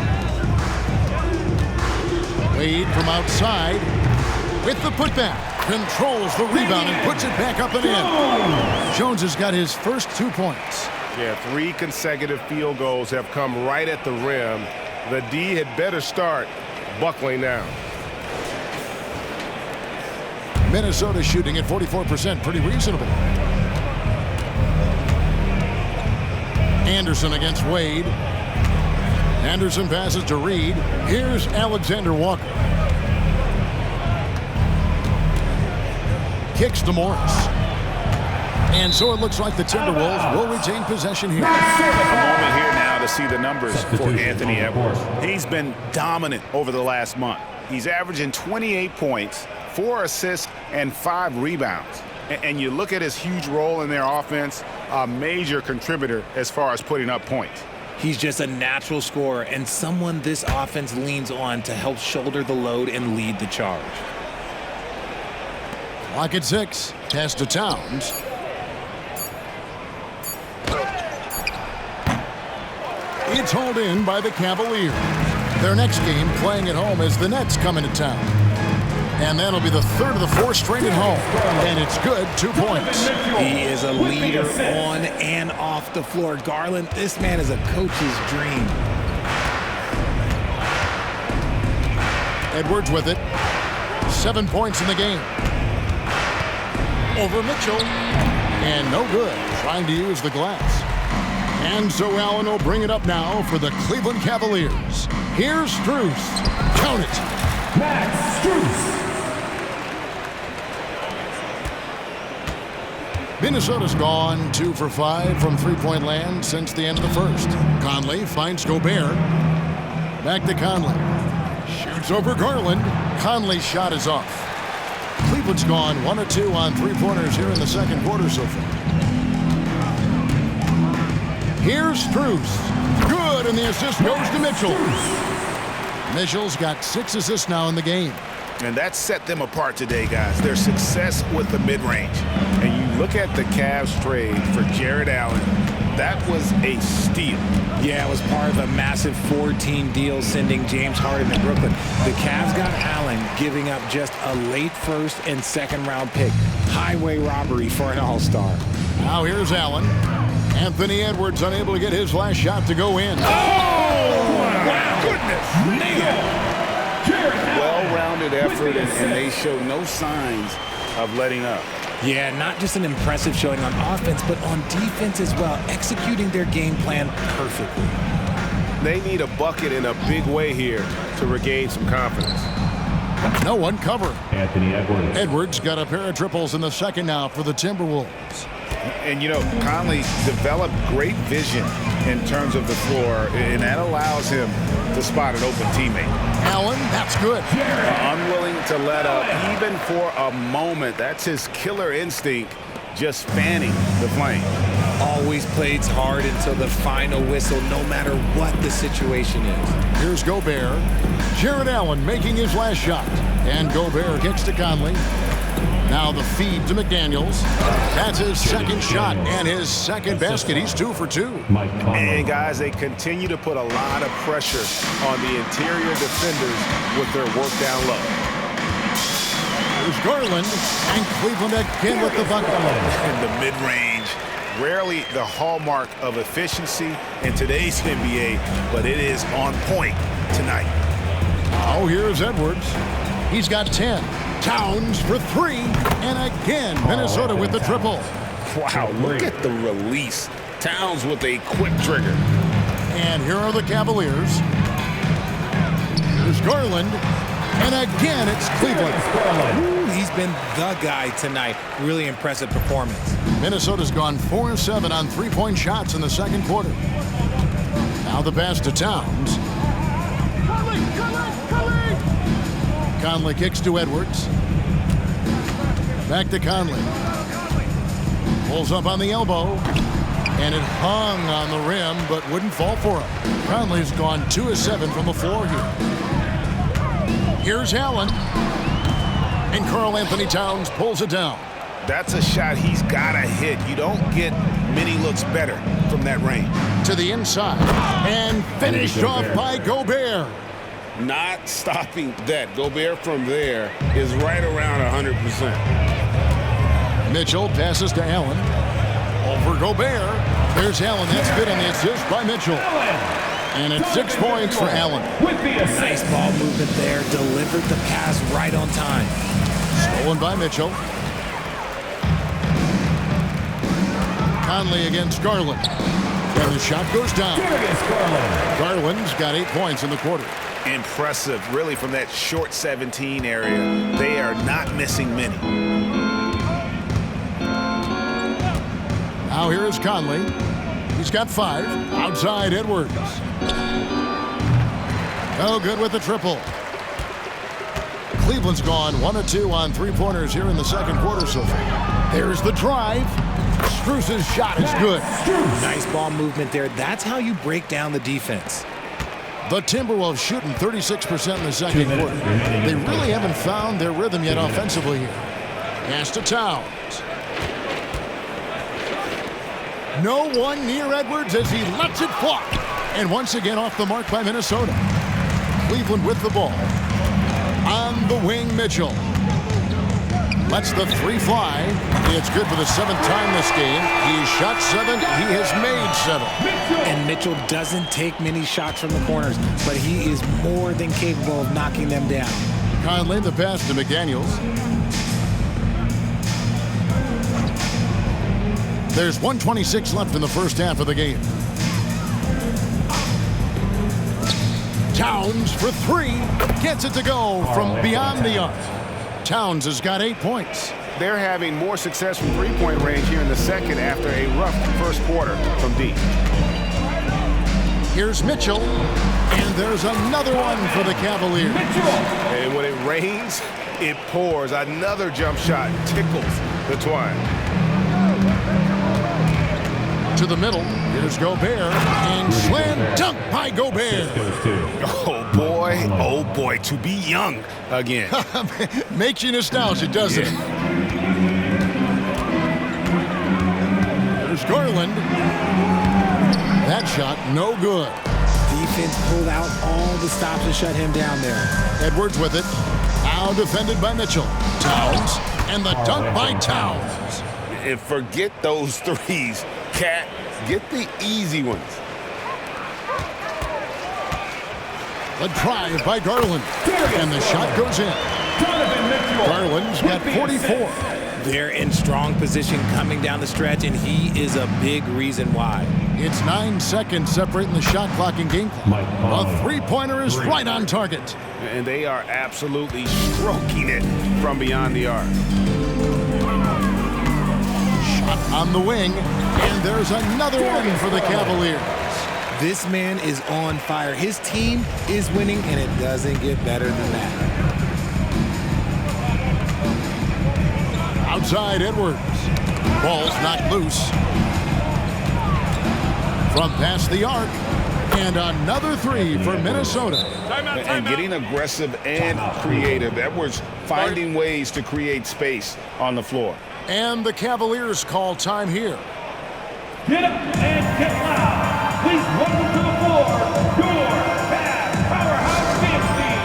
Wade from outside with the putback. Controls the rebound and puts it back up and in. Jones has got his first 2 points. Yeah, 3 consecutive field goals have come right at the rim. The D had better start buckling now. Minnesota shooting at 44%, pretty reasonable. Anderson against Wade. Anderson passes to Reed. Here's Alexander Walker. Kicks to Morris. And so it looks like the Timberwolves will retain possession here. A moment here now to see the numbers for Anthony Edwards. He's been dominant over the last month. He's averaging 28 points, 4 assists, and 5 rebounds. And you look at his huge role in their offense, a major contributor as far as putting up points. He's just a natural scorer and someone this offense leans on to help shoulder the load and lead the charge. Clock at 6. Pass to Towns. It's hauled in by the Cavaliers. Their next game playing at home as the Nets come into town. And that'll be the third of the 4 straight at home. And it's good, 2 points. He is a leader on and off the floor. Garland, this man is a coach's dream. Edwards with it. 7 points in the game. Over Mitchell. And no good. Trying to use the glass. And so Allen will bring it up now for the Cleveland Cavaliers. Here's Strus. Count it. Max Strus. Minnesota's gone 2 for 5 from three-point land since the end of the first. Conley finds Gobert. Back to Conley. Shoots over Garland. Conley's shot is off. Cleveland's gone 1 of 2 on three-pointers here in the second quarter so far. Here's Strus. Good, and the assist goes to Mitchell. Mitchell's got 6 assists now in the game. And that set them apart today, guys. Their success with the mid-range. And you look at the Cavs trade for Jared Allen, that was a steal. Yeah, it was part of a massive 4-team deal sending James Harden to Brooklyn. The Cavs got Allen, giving up just a late first and second round pick. Highway robbery for an all-star. Now here's Allen. Anthony Edwards unable to get his last shot to go in. Oh, my goodness. Man. Well-rounded effort, and they show no signs of letting up. Yeah, not just an impressive showing on offense, but on defense as well, executing their game plan perfectly. They need a bucket in a big way here to regain some confidence. No one cover. Anthony Edwards. Edwards got a pair of triples in the second now for the Timberwolves. And, you know, Conley developed great vision in terms of the floor, and that allows him to spot an open teammate. Allen, that's good. Unwilling to let up, even for a moment. That's his killer instinct, just fanning the flame. Always plays hard until the final whistle, no matter what the situation is. Here's Gobert. Jared Allen making his last shot. And Gobert kicks to Conley. Now the feed to McDaniels. That's his second shot and his second basket. He's 2 for 2. And guys, they continue to put a lot of pressure on the interior defenders with their work down low. There's Garland, and Cleveland again with the bucket. In the mid-range, rarely the hallmark of efficiency in today's NBA, but it is on point tonight. Oh, here's Edwards. He's got 10. Towns for 3, and again, Minnesota with the triple. Wow, look at the release. Towns with a quick trigger. And here are the Cavaliers. Here's Garland, and again, it's Cleveland. Ooh, he's been the guy tonight. Really impressive performance. Minnesota's gone 4 of 7 on three-point shots in the second quarter. Now the pass to Towns. Conley kicks to Edwards. Back to Conley. Pulls up on the elbow. And it hung on the rim, but wouldn't fall for him. Conley's gone 2 of 7 from the floor here. Here's Allen. And Karl Anthony Towns pulls it down. That's a shot he's got to hit. You don't get many looks better from that range. To the inside. And finished off by Gobert. Not stopping that. Gobert from there is right around 100%. Mitchell passes to Allen. Over Gobert. There's Allen. That's good on the assist by Mitchell. And it's 6 points for Allen. Nice ball movement there. Delivered the pass right on time. Stolen by Mitchell. Conley against Garland. And the shot goes down. Garland's got 8 points in the quarter. Impressive, really, from that short 17 area. They are not missing many. Now here is Conley. He's got 5. Outside Edwards. No good with the triple. Cleveland's gone 1 of 2 on three-pointers here in the second quarter so far. There's the drive. Struce's shot is good. Nice ball movement there. That's how you break down the defense. The Timberwolves shooting 36% in the second quarter. They really haven't found their rhythm yet offensively here. Pass to Towns. No one near Edwards as he lets it fly. And once again off the mark by Minnesota. Cleveland with the ball. On the wing, Mitchell. Lets the three fly. It's good for the 7th time this game. He shot 7. He has made 7. And Mitchell doesn't take many shots from the corners, but he is more than capable of knocking them down. Conley the pass to McDaniels. There's 1:26 left in the first half of the game. Towns for 3. Gets it to go from beyond the arc. Towns has got 8 points. They're having more success from three-point range here in the second after a rough first quarter from deep. Here's Mitchell, and there's another one for the Cavaliers. And when it rains, it pours. Another jump shot tickles the twine. To the middle, here's Gobert, and slam dunk by Gobert. Oh boy, to be young again. Makes you nostalgic, doesn't it? There's Garland. That shot, no good. Defense pulled out all the stops to shut him down there. Edwards with it. Now defended by Mitchell. Towns, and the dunk by Towns. And forget those threes, Cat. Get the easy ones. The drive by Garland, and the shot goes in. Garland's got 44. They're in strong position coming down the stretch, and he is a big reason why. It's 9 seconds separating the shot clock and game clock. A three-pointer is right on target. And they are absolutely stroking it from beyond the arc. Shot on the wing, and there's another one for the Cavaliers. This man is on fire. His team is winning, and it doesn't get better than that. Outside Edwards. Ball's knocked loose. From past the arc. And another 3 for Minnesota. And getting aggressive and creative. Edwards finding ways to create space on the floor. And the Cavaliers call time here. Get up and get loud. Please welcome to the floor, your Cavs powerhouse dance team.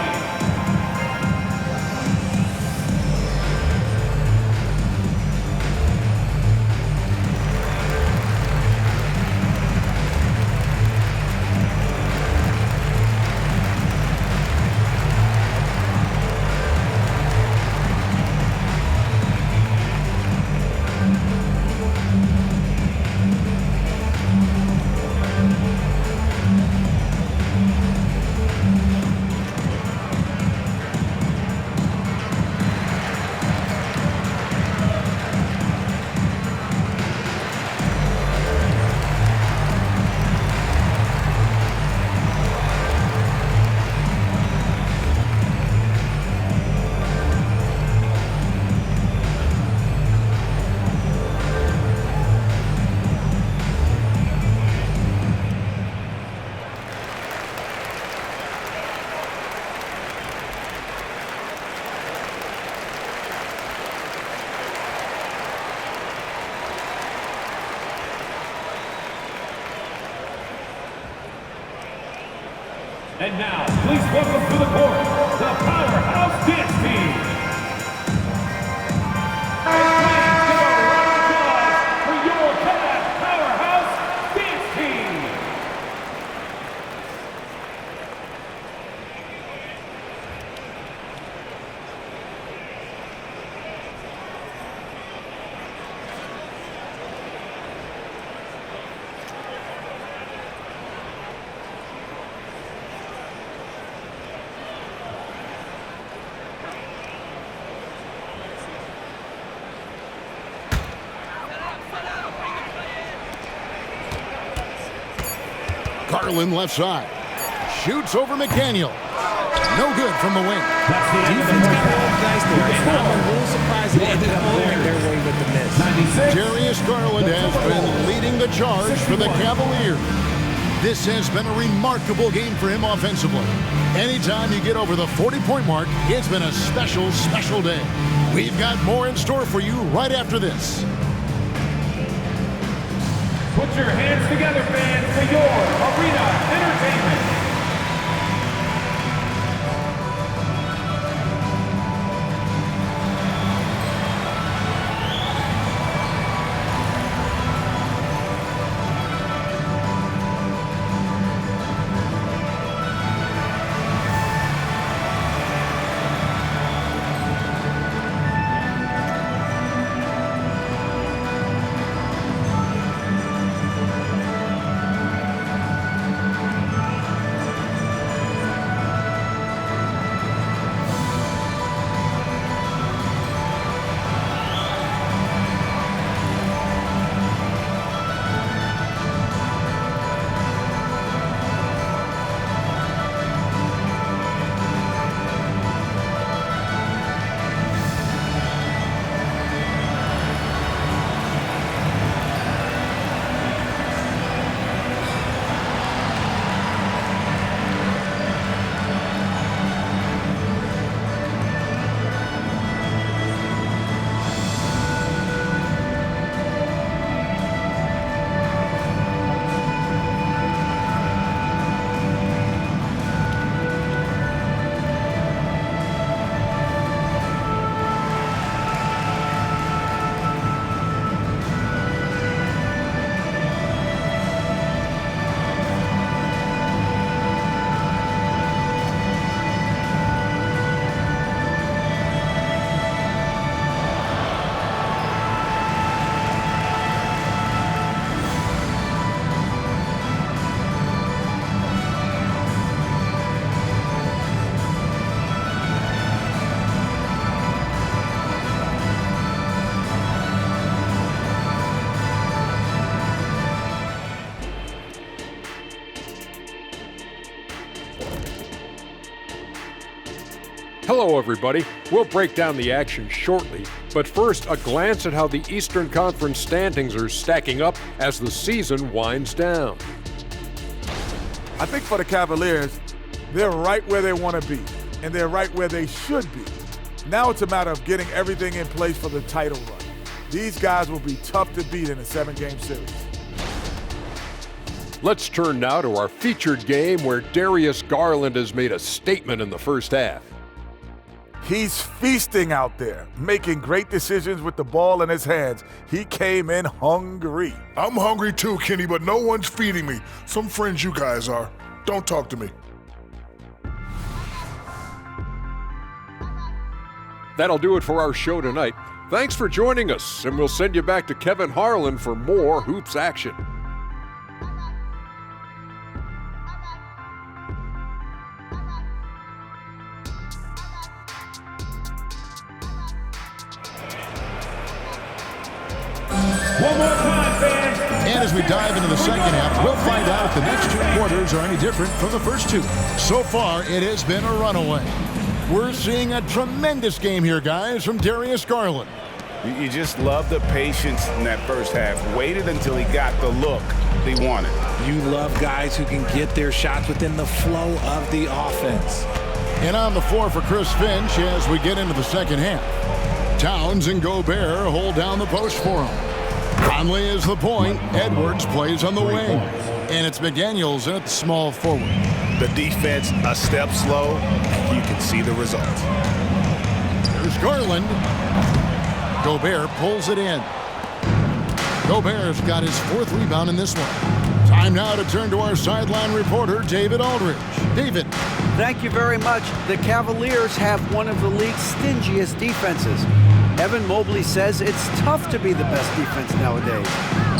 And now, please welcome to the court, the powerhouse dance team. And please give a round of applause for your Cavs powerhouse dance team. Garland left side. Shoots over McDaniel. No good from the wing. Defense got all guys there, and I'm a little surprised they ended up going their way with the miss. Darius Garland has been leading the charge for the Cavaliers. This has been a remarkable game for him offensively. Anytime you get over the 40-point mark, it's been a special, special day. We've got more in store for you right after this. Put your hands together, fans, for your arena entertainment. Hello, everybody. We'll break down the action shortly, but first, a glance at how the Eastern Conference standings are stacking up as the season winds down. I think for the Cavaliers, they're right where they want to be, and they're right where they should be. Now it's a matter of getting everything in place for the title run. These guys will be tough to beat in a 7-game series. Let's turn now to our featured game where Darius Garland has made a statement in the first half. He's feasting out there, making great decisions with the ball in his hands. He came in hungry. I'm hungry too, Kenny, but no one's feeding me. Some friends you guys are. Don't talk to me. That'll do it for our show tonight. Thanks for joining us, and we'll send you back to Kevin Harlan for more hoops action. One more time, fans. And as we dive into the second half, we'll find out if the next two quarters are any different from the first two. So far, it has been a runaway. We're seeing a tremendous game here, guys, from Darius Garland. You just love the patience in that first half. Waited until he got the look he wanted. You love guys who can get their shots within the flow of the offense. And on the floor for Chris Finch as we get into the second half. Towns and Gobert hold down the post for him. Conley is the point. Edwards plays on the wing. And it's McDaniels at the small forward. The defense a step slow. You can see the results. There's Garland. Gobert pulls it in. Gobert's got his fourth rebound in this one. Time now to turn to our sideline reporter, David Aldridge. David. Thank you very much. The Cavaliers have one of the league's stingiest defenses. Evan Mobley says it's tough to be the best defense nowadays.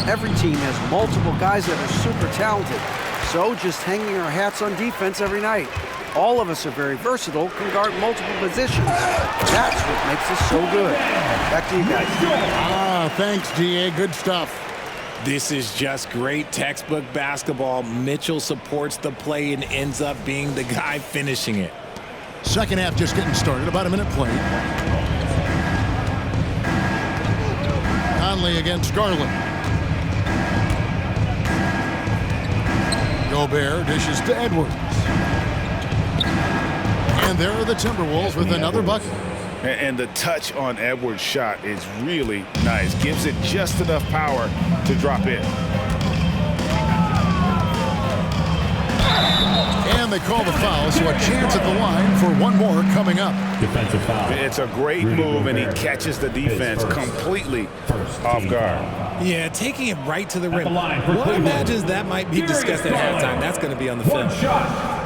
Every team has multiple guys that are super talented, so just hanging our hats on defense every night. All of us are very versatile, can guard multiple positions. That's what makes us so good. Back to you guys. Thanks, DA. Good stuff. This is just great textbook basketball. Mitchell supports the play and ends up being the guy finishing it. Second half just getting started, about a minute played. Conley against Garland. Gobert dishes to Edwards. And there are the Timberwolves with another bucket. And the touch on Edwards' shot is really nice. Gives it just enough power to drop in. And they call the foul, so a chance at the line for one more coming up. Defensive foul. It's a great move, and he catches the defense completely off guard. Yeah, taking it right to the rim. One imagines that might be discussed at halftime. That's going to be on the film. One shot.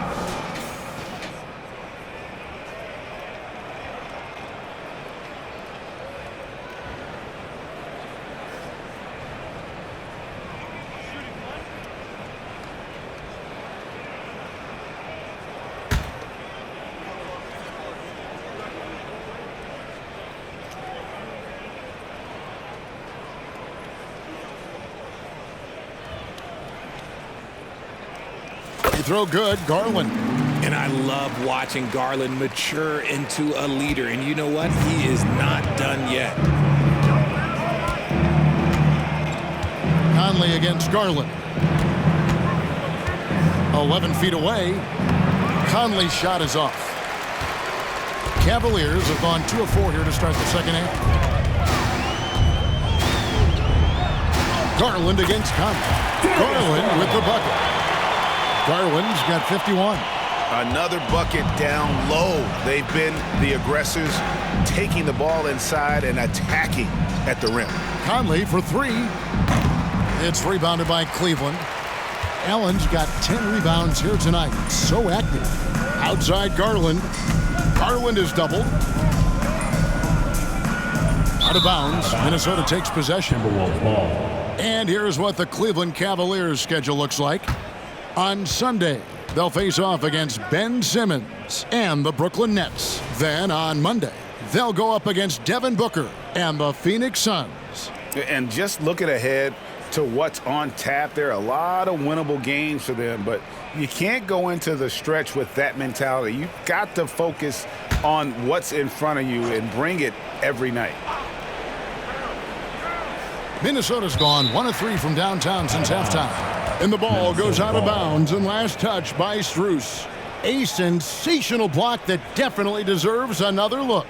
Throw good, Garland. And I love watching Garland mature into a leader. And you know what? He is not done yet. Conley against Garland. 11 feet away. Conley's shot is off. Cavaliers have gone 2 of 4 here to start the second half. Garland against Conley. Garland with the bucket. Garland's got 51. Another bucket down low. They've been the aggressors, taking the ball inside and attacking at the rim. Conley for 3. It's rebounded by Cleveland. Allen's got 10 rebounds here tonight. So active. Outside Garland. Garland is doubled. Out of bounds. Minnesota takes possession. And here's what the Cleveland Cavaliers schedule looks like. On Sunday, they'll face off against Ben Simmons and the Brooklyn Nets. Then on Monday, they'll go up against Devin Booker and the Phoenix Suns. And just looking ahead to what's on tap, there are a lot of winnable games for them, but you can't go into the stretch with that mentality. You've got to focus on what's in front of you and bring it every night. Minnesota's gone 1 of 3 from downtown since halftime. And the ball goes out of bounds, and last touch by Strus. A sensational block that definitely deserves another look.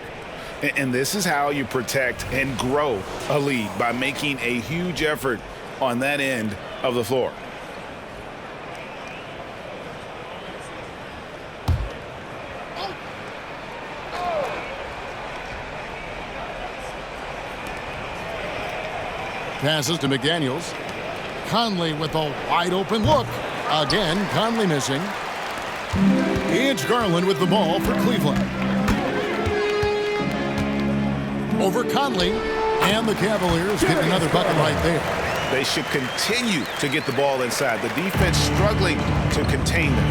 And this is how you protect and grow a lead, by making a huge effort on that end of the floor. Passes to McDaniels. Conley with a wide-open look. Again, Conley missing. It's Garland with the ball for Cleveland. Over Conley, and the Cavaliers get another bucket right there. They should continue to get the ball inside. The defense struggling to contain them.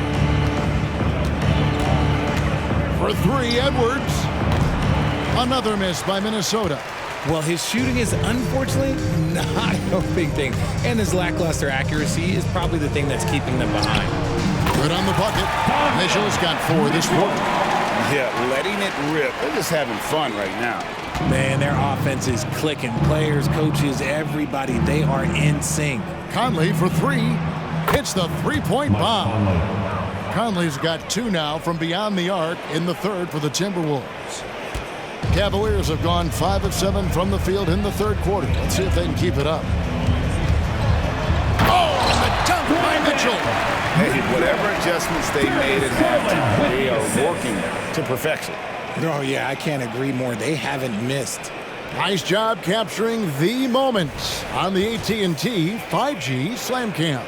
For 3, Edwards. Another miss by Minnesota. Well, his shooting is unfortunately not helping things. And his lackluster accuracy is probably the thing that's keeping them behind. Good on the bucket. Mitchell's got 4 this quarter. Yeah, letting it rip. They're just having fun right now. Man, their offense is clicking. Players, coaches, everybody, they are in sync. Conley for 3. Hits the 3-point bomb. Conley's got 2 now from beyond the arc in the third for the Timberwolves. Cavaliers have gone 5 of 7 from the field in the third quarter. Let's see if they can keep it up. Oh, and the dunk by Mitchell. Hey, whatever adjustments they made at halftime, they are working to perfection. Oh, yeah, I can't agree more. They haven't missed. Nice job capturing the moment on the AT&T 5G Slam Cam.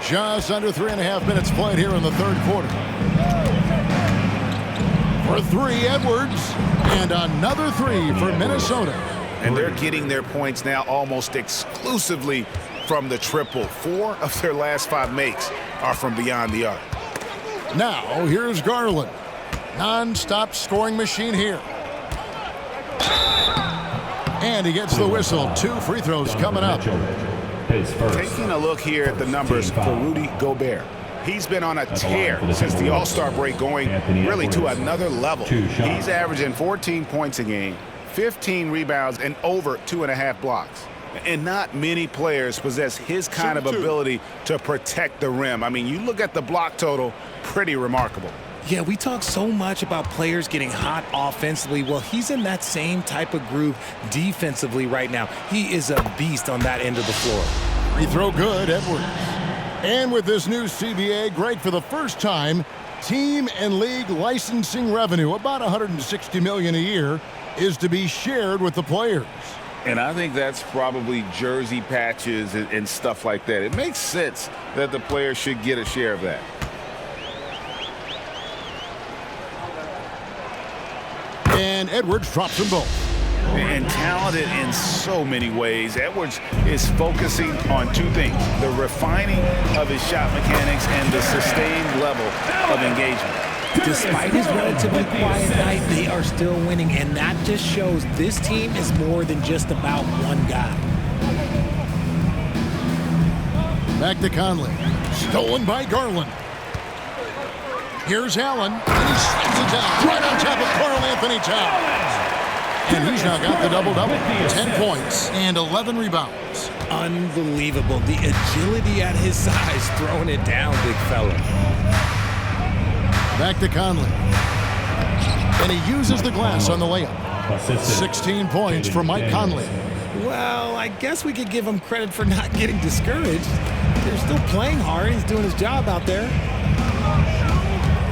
Just under 3.5 minutes played here in the third quarter. For 3, Edwards. And another 3 for Minnesota. And they're getting their points now almost exclusively from the triple. 4 of their last 5 makes are from beyond the arc. Now, here's Garland. Non-stop scoring machine here. And he gets the whistle. 2 free throws coming up. Taking a look here at the numbers for Rudy Gobert. He's been on a tear since the All-Star break, going really to another level. He's averaging 14 points a game, 15 rebounds, and over 2.5 blocks. And not many players possess his kind of ability to protect the rim. I mean, you look at the block total, pretty remarkable. Yeah, we talk so much about players getting hot offensively. Well, he's in that same type of groove defensively right now. He is a beast on that end of the floor. Free throw good, Edwards. And with this new CBA, Greg, for the first time, team and league licensing revenue, about $160 million a year, is to be shared with the players. And I think that's probably jersey patches and stuff like that. It makes sense that the players should get a share of that. And Edwards drops them both. And talented in so many ways, Edwards is focusing on two things: the refining of his shot mechanics and the sustained level of engagement. Despite his relatively quiet night, they are still winning, and that just shows this team is more than just about one guy. Back to Conley. Stolen by Garland. Here's Allen, and he slams it down right on top of Karl-Anthony Towns. And he's now got the double-double. 10 points and 11 rebounds. Unbelievable. The agility at his size, throwing it down, big fella. Back to Conley. And he uses the glass on the layup. 16 points for Mike Conley. Well, I guess we could give him credit for not getting discouraged. They're still playing hard. He's doing his job out there.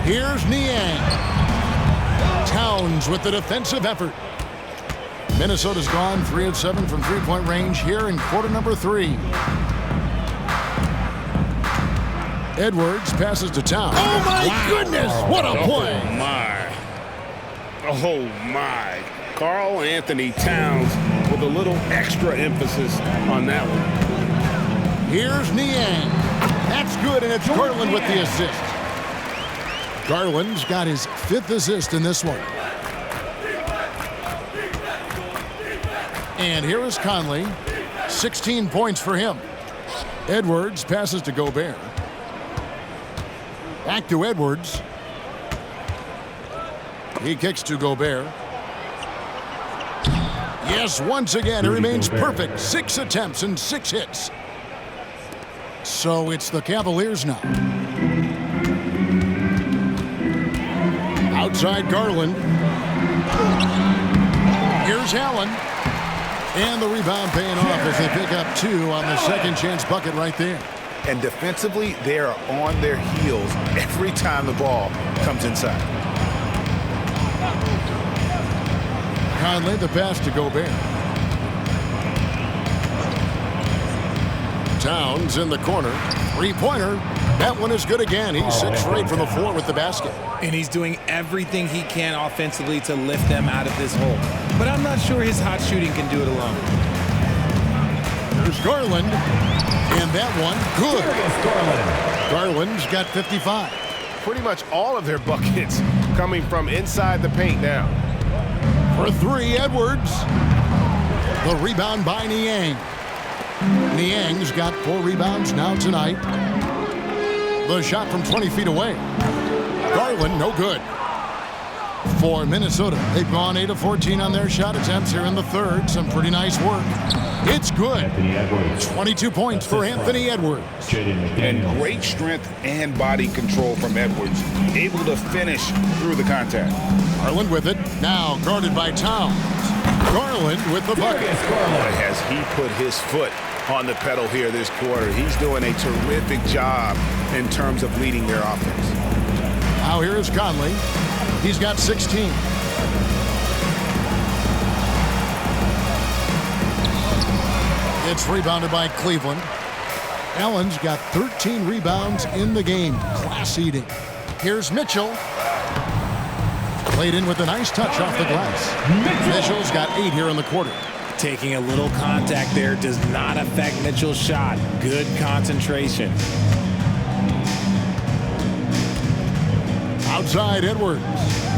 Here's Niang. Towns with the defensive effort. Minnesota's gone 3 of 7 from three-point range here in quarter number 3. Edwards passes to Towns. Oh, my goodness! What a play! Oh, my. Oh, my. Karl-Anthony Towns with a little extra emphasis on that one. Here's Niang. That's good, and it's Garland with the assist. Garland's got his 5th assist in this one. And here is Conley. 16 points for him. Edwards passes to Gobert. Back to Edwards. He kicks to Gobert. Yes, once again, it remains perfect. 6 attempts and 6 hits. So it's the Cavaliers now. Outside Garland. Here's Allen. And the rebound paying off as they pick up 2 on the second chance bucket right there. And defensively, they are on their heels every time the ball comes inside. Conley, the pass to Gobert. Towns in the corner. 3-pointer. That one is good again. He's 6 for 8 from the floor with the basket. And he's doing everything he can offensively to lift them out of this hole. But I'm not sure his hot shooting can do it alone. There's Garland. And that one, good. Garland's got 55. Pretty much all of their buckets coming from inside the paint now. For 3, Edwards. The rebound by Niang. Niang's got 4 rebounds now tonight. The shot from 20 feet away. Garland, no good. For Minnesota, they've gone 8 of 14 on their shot attempts here in the third. Some pretty nice work. It's good. 22 points for Anthony Edwards. And great strength and body control from Edwards. Able to finish through the contact. Garland with it. Now guarded by Towns. Garland with the bucket. Boy, has he put his foot on the pedal here this quarter. He's doing a terrific job in terms of leading their offense. Now here is Conley. He's got 16. It's rebounded by Cleveland. Allen's got 13 rebounds in the game. Class eating. Here's Mitchell. Played in with a nice touch off the glass. Mitchell's got 8 here in the quarter. Taking a little contact there does not affect Mitchell's shot. Good concentration. Outside Edwards.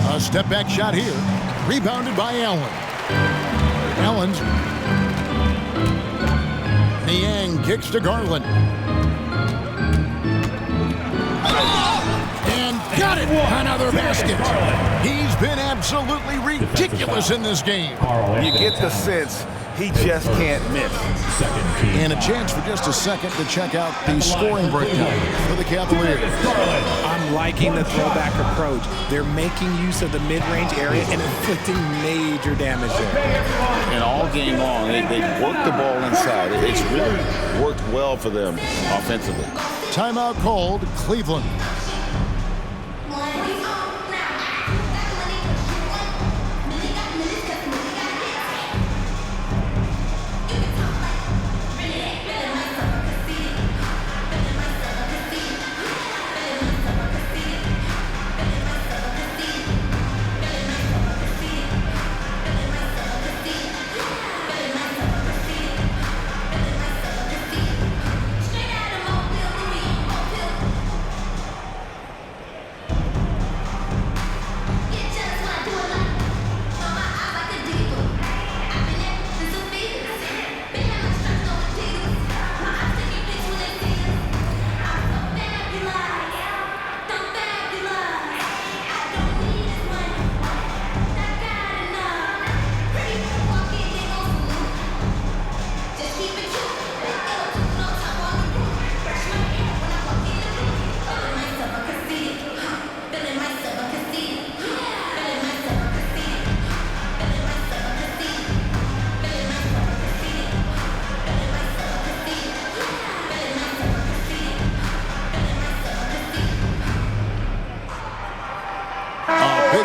A step back shot here. Rebounded by Allen. Allen's Niang kicks to Garland. And got it! Another basket. He's been absolutely ridiculous in this game. You get the sense he just can't miss. And a chance for just a second to check out the scoring breakdown for the Cavaliers. I'm liking the throwback approach. They're making use of the mid-range area and inflicting major damage there. And all game long, they work the ball inside. It's really worked well for them offensively. Timeout called, Cleveland.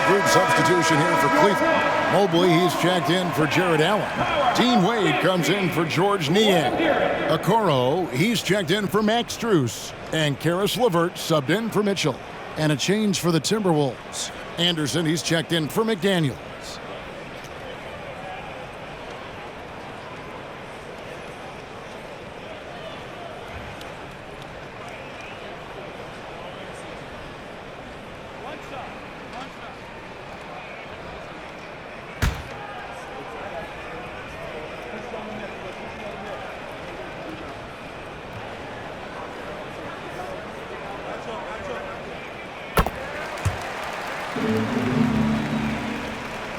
Group substitution here for Cleveland. Mobley, he's checked in for Jared Allen. Dean Wade comes in for George Niang. Okoro, he's checked in for Max Strus. And Karis LeVert subbed in for Mitchell. And a change for the Timberwolves. Anderson, he's checked in for McDaniels.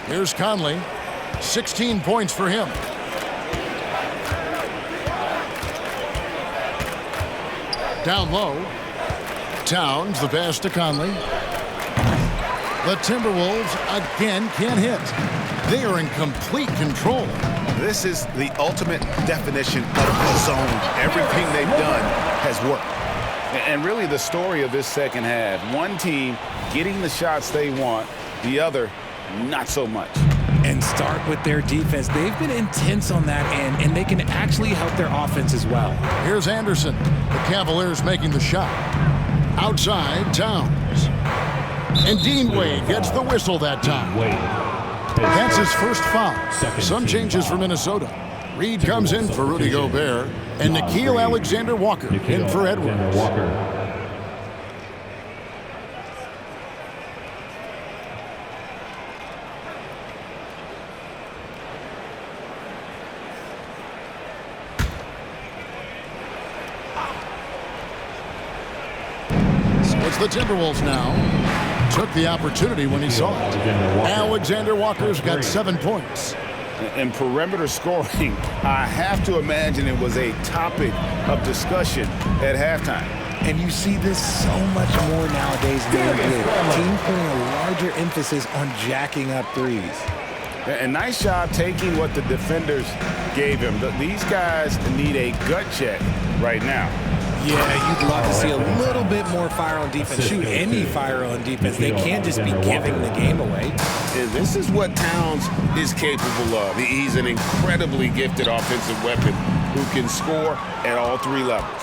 Here's Conley. 16 points for him. Down low. Towns, the pass to Conley. The Timberwolves again can't hit. They are in complete control. This is the ultimate definition of the zone. Everything they've done has worked. And really the story of this second half, one team getting the shots they want, the other not so much. And start with their defense. They've been intense on that end, and they can actually help their offense as well. Here's Anderson. The Cavaliers making the shot. Outside, Towns. And Dean Wade gets the whistle that time. That's his first foul. Some changes for Minnesota. Reed comes in for Rudy Gobert, and Nickeil Alexander-Walker in for Edwards. So it's the Timberwolves now. Took the opportunity when he saw it. Alexander-Walker's got 7 points. In perimeter scoring, I have to imagine it was a topic of discussion at halftime. And you see this so much more nowadays than they did. Team putting a larger emphasis on jacking up threes. And nice job taking what the defenders gave him. These guys need a gut check right now. Yeah, you'd love to see a little bit more fire on defense. Shoot, any fire on defense. They can't just be giving the game away. And this is what Towns is capable of. He's an incredibly gifted offensive weapon who can score at all three levels.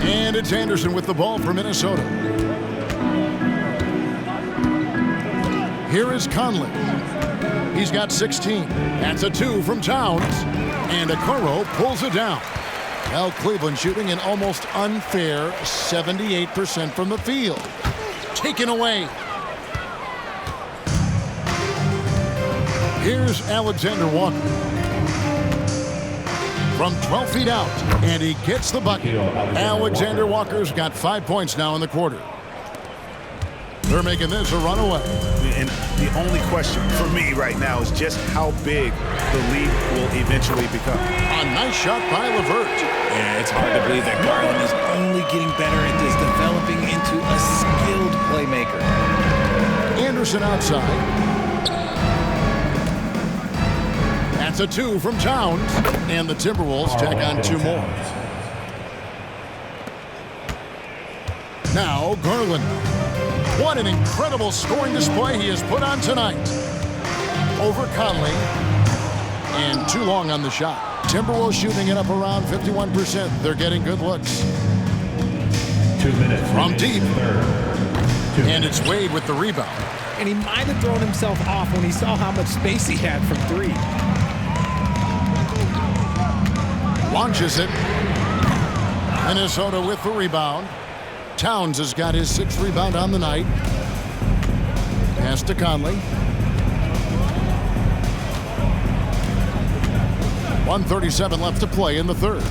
And it's Anderson with the ball for Minnesota. Here is Conley. He's got 16. That's a 2 from Towns. And Okoro pulls it down. Well, Cleveland shooting an almost unfair 78% from the field. Taken away. Here's Alexander-Walker. from 12 feet out, and he gets the bucket. Alexander Walker's got 5 points now in the quarter. They're making this a runaway. And the only question for me right now is just how big the lead will eventually become. A nice shot by LeVert. Yeah, it's hard to believe that Garland is only getting better at this, developing into a skilled playmaker. Anderson outside. That's a 2 from Towns. And the Timberwolves tack on 2 more. Now Garland. What an incredible scoring display he has put on tonight. Over Conley. And too long on the shot. Timberwolves shooting it up around 51%. They're getting good looks. 2 minutes. From deep. And it's Wade with the rebound. And he might have thrown himself off when he saw how much space he had from 3. Launches it. Minnesota with the rebound. Towns has got his 6th rebound on the night. Pass to Conley. 1:37 left to play in the third.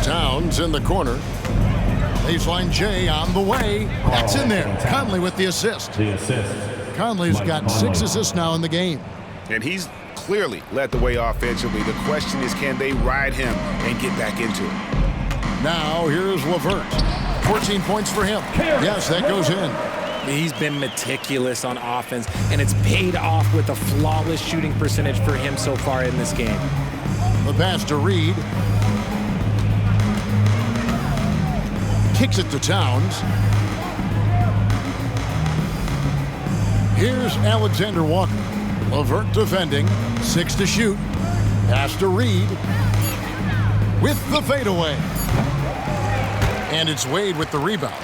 Towns in the corner. Baseline J on the way. That's in there. Conley with the assist. Conley's got 6 assists now in the game. And he's clearly led the way offensively. The question is, can they ride him and get back into it? Now here's LeVert. 14 points for him. Yes, that goes in. He's been meticulous on offense, and it's paid off with a flawless shooting percentage for him so far in this game. The pass to Reed. Kicks it to Towns. Here's Alexander Walker. LeVert defending. 6 to shoot. Pass to Reed. With the fadeaway. And it's Wade with the rebound.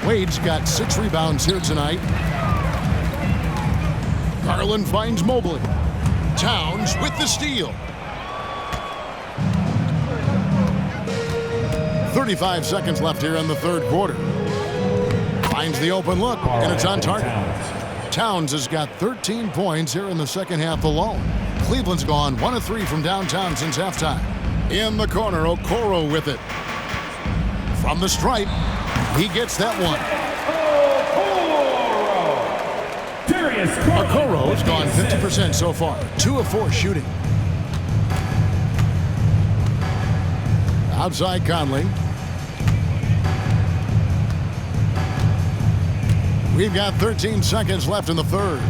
Wade's got 6 rebounds here tonight. Garland finds Mobley. Towns with the steal. 35 seconds left here in the third quarter. Finds the open look, and it's on target. Towns has got 13 points here in the second half alone. Cleveland's gone 1 of 3 from downtown since halftime. In the corner, Okoro with it. From the stripe, he gets that one. Darius. Okoro has gone 50% so far. 2 of 4 shooting. Outside Conley. We've got 13 seconds left in the third.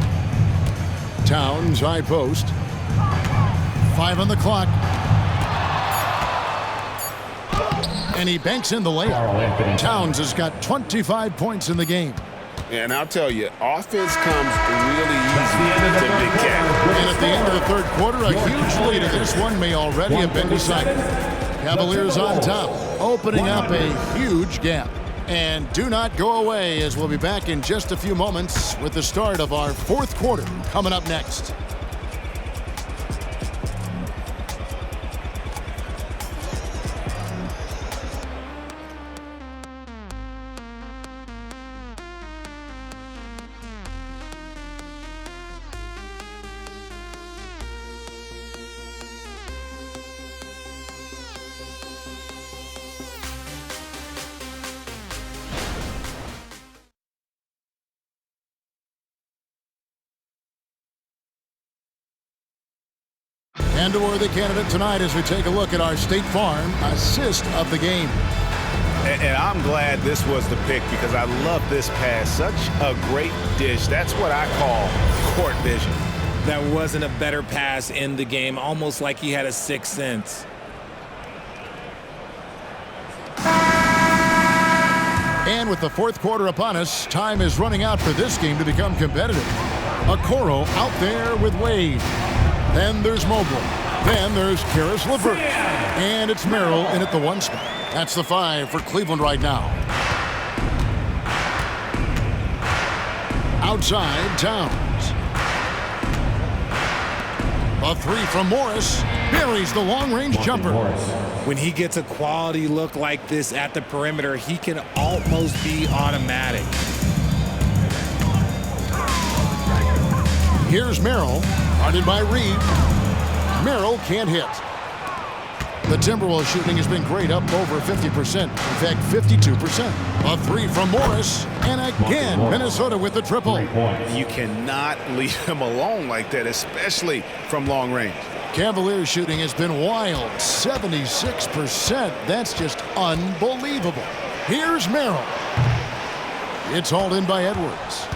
Towns, high post. 5 on the clock. And he banks in the layup. Towns has got 25 points in the game. And I'll tell you, offense comes really easy to Big Cat. And at the end of the third quarter, a huge lead in this one may already have been decided. Cavaliers on top, opening up a huge gap. And do not go away, as we'll be back in just a few moments with the start of our fourth quarter coming up next. And a worthy candidate tonight as we take a look at our State Farm assist of the game. And I'm glad this was the pick because I love this pass. Such a great dish. That's what I call court vision. That wasn't a better pass in the game, almost like he had a sixth sense. And with the fourth quarter upon us, time is running out for this game to become competitive. Okoro out there with Wade. Then there's Mobley. Then there's Karis LeVert. And it's Merrill in at the 1 spot. That's the 5 for Cleveland right now. Outside, Towns. A 3 from Morris. Buries the long-range jumper. When he gets a quality look like this at the perimeter, he can almost be automatic. Here's Merrill, guarded by Reed. Merrill can't hit. The Timberwolves shooting has been great, up over 50%. In fact, 52%. A three from Morris. And again, Minnesota with the triple. You cannot leave him alone like that, especially from long range. Cavaliers shooting has been wild, 76%. That's just unbelievable. Here's Merrill. It's hauled in by Edwards.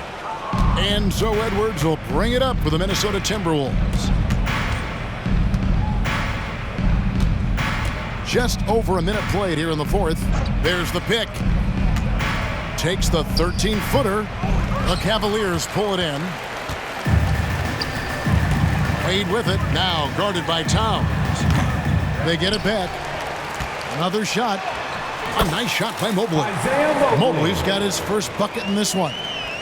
And so Edwards will bring it up for the Minnesota Timberwolves. Just over a minute played here in the fourth. There's the pick. Takes the 13-footer. The Cavaliers pull it in. Wade with it. Now guarded by Towns. They get it back. Another shot. A nice shot by Mobley. Mobley's got his first bucket in this one.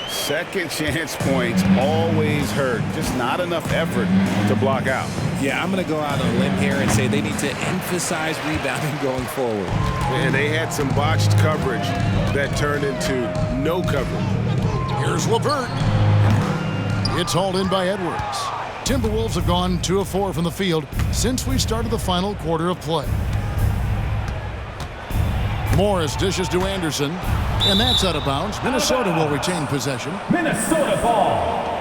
Second chance points always hurt. Just not enough effort to block out. Yeah, I'm going to go out on a limb here and say they need to emphasize rebounding going forward. And they had some botched coverage that turned into no coverage. Here's LeVert. It's hauled in by Edwards. Timberwolves have gone 2 of 4 from the field since we started the final quarter of play. Morris dishes to Anderson, and that's out of bounds. Minnesota will retain possession. Minnesota ball.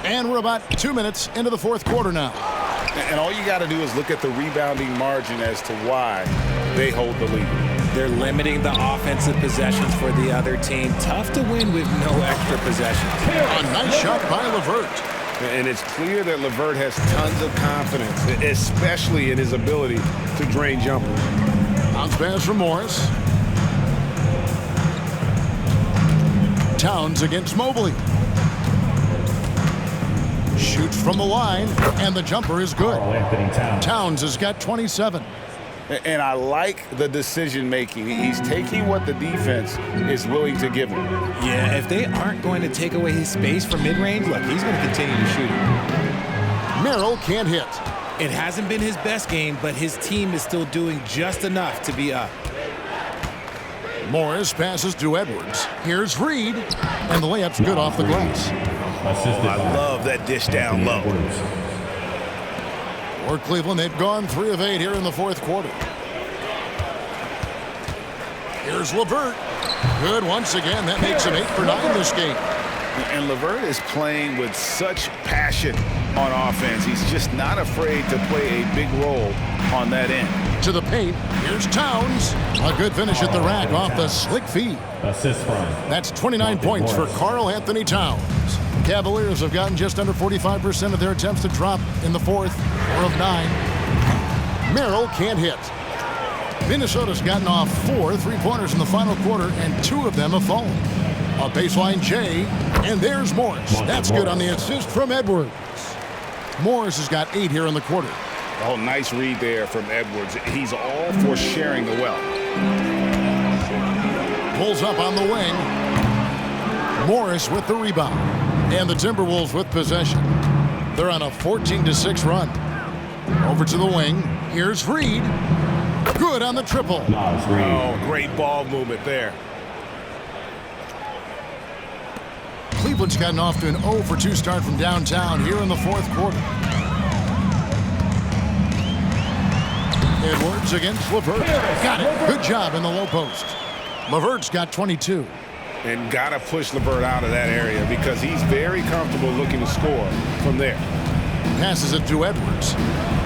And we're about 2 minutes into the fourth quarter now. And all you got to do is look at the rebounding margin as to why they hold the lead. They're limiting the offensive possessions for the other team. Tough to win with no extra possessions. A nice shot by LeVert. And it's clear that LeVert has tons of confidence, especially in his ability to drain jumpers. Bounce pass from Morris. Towns against Mobley. Shoots from the line, and the jumper is good. Towns has got 27. And I like the decision-making. He's taking what the defense is willing to give him. Yeah, if they aren't going to take away his space from mid-range, look, he's going to continue to shoot it. Merrill can't hit. It hasn't been his best game, but his team is still doing just enough to be up. Morris passes to Edwards. Here's Reed, and the layup's good off the glass. I love that dish down low. For Cleveland, they've gone 3 of 8 here in the fourth quarter. Here's LeVert. Good once again. That makes him 8 for 9 this game. And LeVert is playing with such passion on offense. He's just not afraid to play a big role on that end. To the paint. Here's Towns. A good finish at the rack off the slick feed. That's 29 points for Karl Anthony Towns. Cavaliers have gotten just under 45% of their attempts to drop in the fourth, 4 of 9. Merrill can't hit. Minnesota's gotten off 4 3-pointers in the final quarter, and 2 of them have fallen. A baseline J, and there's Morris. That's good on the assist from Edwards. Morris has got 8 here in the quarter. Oh, nice read there from Edwards. He's all for sharing the wealth. Pulls up on the wing. Morris with the rebound. And the Timberwolves with possession. They're on a 14-6 run. Over to the wing. Here's Reed. Good on the triple. Oh, great ball movement there. Cleveland's gotten off to an 0 for 2 start from downtown here in the fourth quarter. Edwards against LeVert. Got it. Good job in the low post. LeVert's got 22. And got to push LeVert out of that area because he's very comfortable looking to score from there. Passes it to Edwards.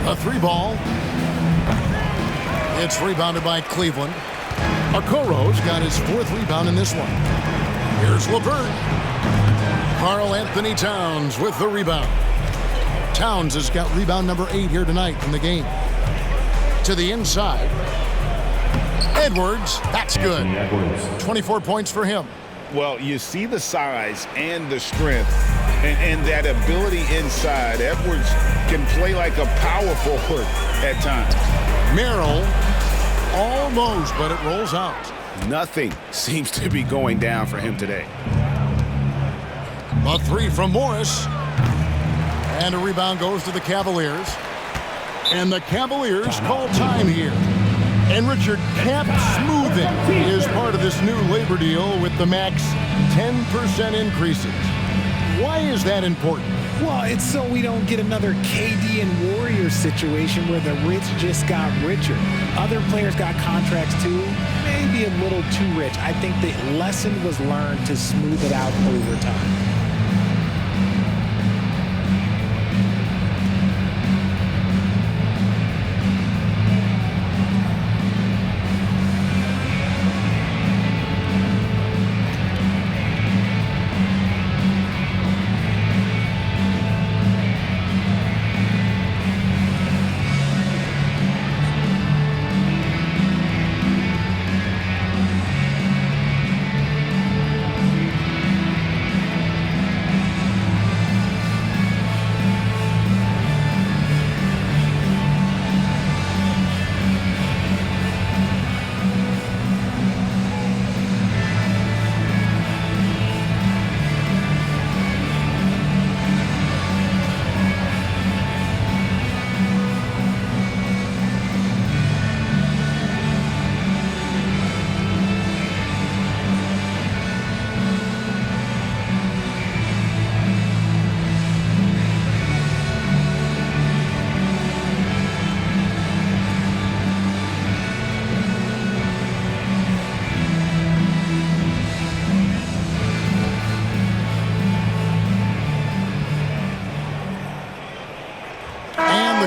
A 3-ball. It's rebounded by Cleveland. Okoro's got his 4th rebound in this one. Here's LeVert. Karl Anthony Towns with the rebound. Towns has got rebound number 8 here tonight in the game. To the inside. Edwards, that's good. 24 points for him. Well, you see the size and the strength and that ability inside. Edwards can play like a power forward at times. Merrill, almost, but it rolls out. Nothing seems to be going down for him today. A 3 from Morris. And a rebound goes to the Cavaliers. And the Cavaliers call time here. And Richard, cap smoothing is part of this new labor deal with the max 10% increases. Why is that important? Well, it's so we don't get another KD and Warriors situation where the rich just got richer. Other players got contracts too, maybe a little too rich. I think the lesson was learned to smooth it out over time.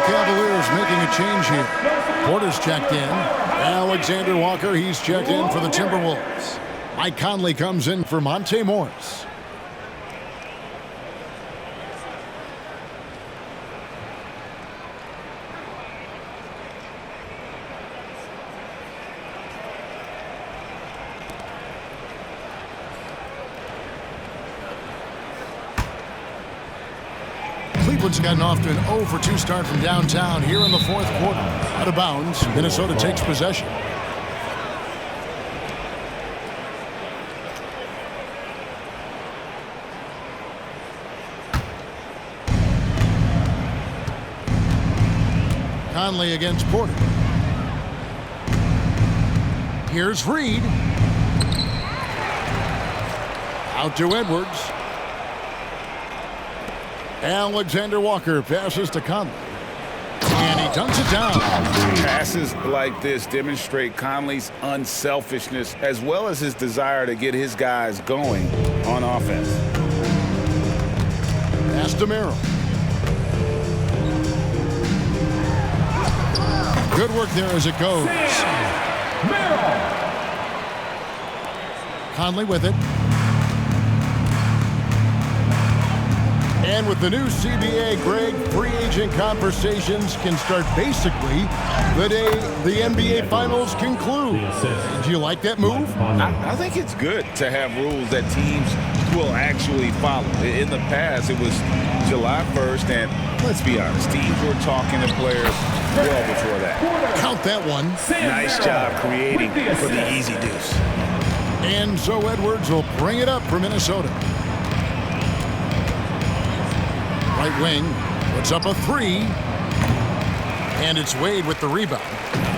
Cavaliers making a change here. Porter's checked in. Alexander Walker, he's checked in for the Timberwolves. Mike Conley comes in for Monte Morris. Cleveland's gotten off to an 0-for-2 start from downtown here in the fourth quarter. Out of bounds, Minnesota takes possession. Conley against Porter. Here's Reed. Out to Edwards. Alexander Walker passes to Conley. And he dunks it down. Passes like this demonstrate Conley's unselfishness as well as his desire to get his guys going on offense. Pass to Merrill. Good work there as it goes. Conley with it. And with the new CBA, Greg, free agent conversations can start basically the day the NBA Finals conclude. Do you like that move? I think it's good to have rules that teams will actually follow. In the past, it was July 1st, and let's be honest, teams were talking to players well before that. Count that one. Nice job creating for the easy deuce. And so Edwards will bring it up for Minnesota. Right wing puts up a three. And it's Wade with the rebound.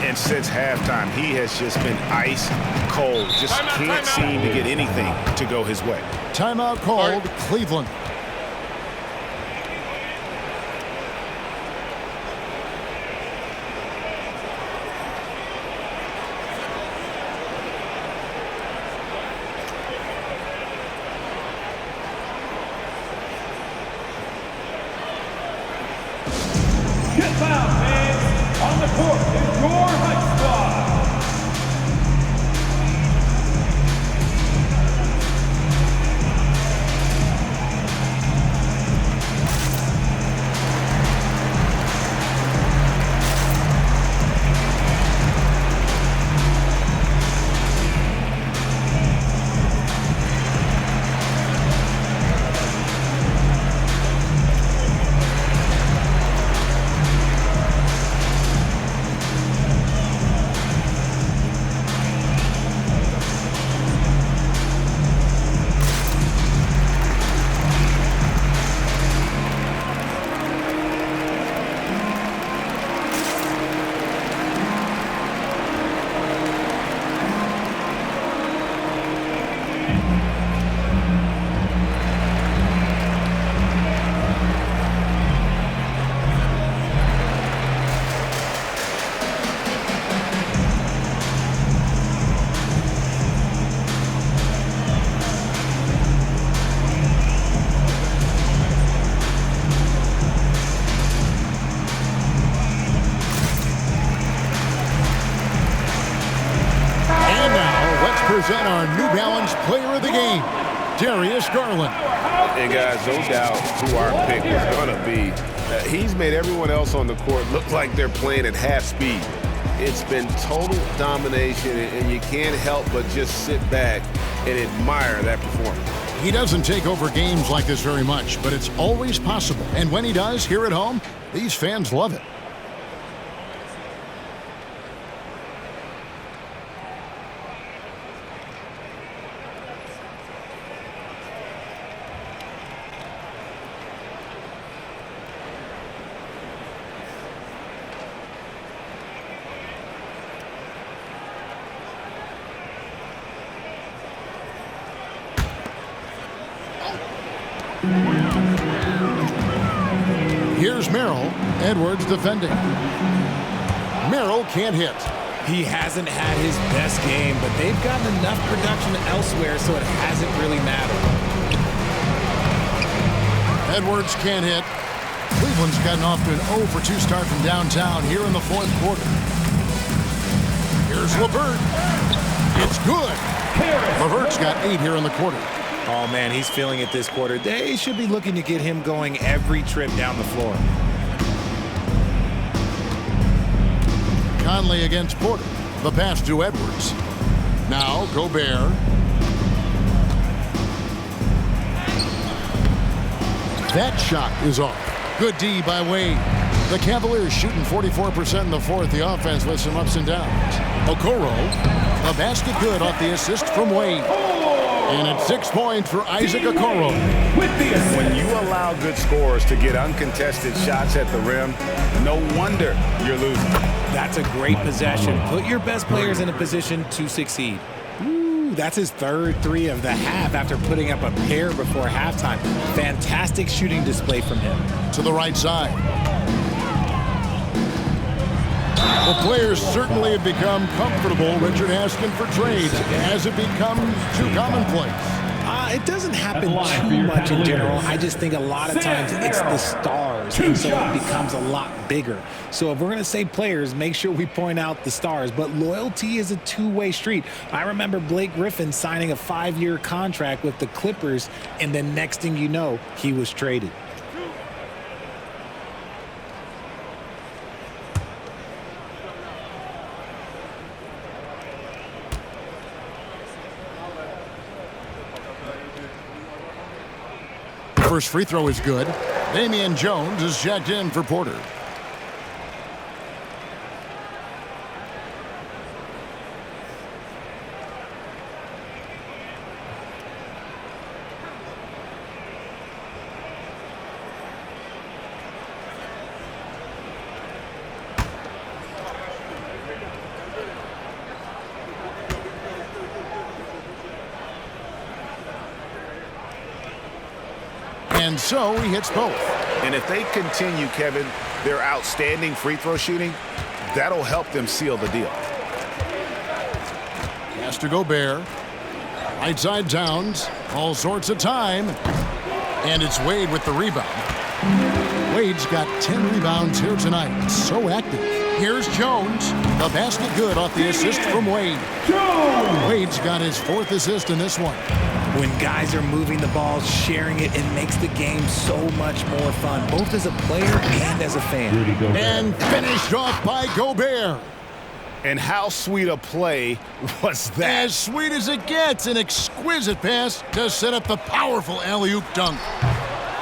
And since halftime, he has just been ice cold. Just can't seem to get anything to go his way. Timeout called, Cleveland. Get foul, man. On the court is your Hype Squad. and our New Balance Player of the Game, Darius Garland. And guys, no doubt who our pick was going to be. He's made everyone else on the court look like they're playing at half speed. It's been total domination, and you can't help but just sit back and admire that performance. He doesn't take over games like this very much, but it's always possible. And when he does, here at home, these fans love it. Here's Merrill. Edwards defending. Merrill can't hit. He hasn't had his best game, but they've gotten enough production elsewhere, so it hasn't really mattered. Edwards can't hit. Cleveland's gotten off to an 0-for-2 start from downtown here in the fourth quarter. Here's LeVert. It's good. LeVert's got 8 here in the quarter. Oh, man, he's feeling it this quarter. They should be looking to get him going every trip down the floor. Conley against Porter. The pass to Edwards. Now Gobert. That shot is off. Good D by Wade. The Cavaliers shooting 44% in the fourth. The offense with some ups and downs. Okoro. A basket good off the assist from Wade. And it's 6 points for Isaac Okoro. When you allow good scorers to get uncontested shots at the rim, no wonder you're losing. That's a great possession. Put your best players in a position to succeed. Ooh, that's his third 3 of the half after putting up a pair before halftime. Fantastic shooting display from him. To the right side. The players certainly have become comfortable, Richard, asking for trades as it becomes too commonplace. It doesn't happen too much in general. I just think a lot of times it's the stars, and so it becomes a lot bigger. So if we're going to say players, make sure we point out the stars. But loyalty is a two-way street. I remember Blake Griffin signing a 5-year contract with the Clippers, and then next thing you know, he was traded. First free throw is good. Damian Jones is checked in for Porter. And so he hits both. And if they continue, Kevin, their outstanding free throw shooting, that'll help them seal the deal. Has to Gobert. Right side Towns. All sorts of time. And it's Wade with the rebound. Wade's got 10 rebounds here tonight. So active. Here's Jones. The basket good off the assist from Wade. Wade's got his 4th assist in this one. When guys are moving the ball, sharing it, it makes the game so much more fun, both as a player and as a fan. And finished off by Gobert. And how sweet a play was that? As sweet as it gets, an exquisite pass to set up the powerful alley-oop dunk.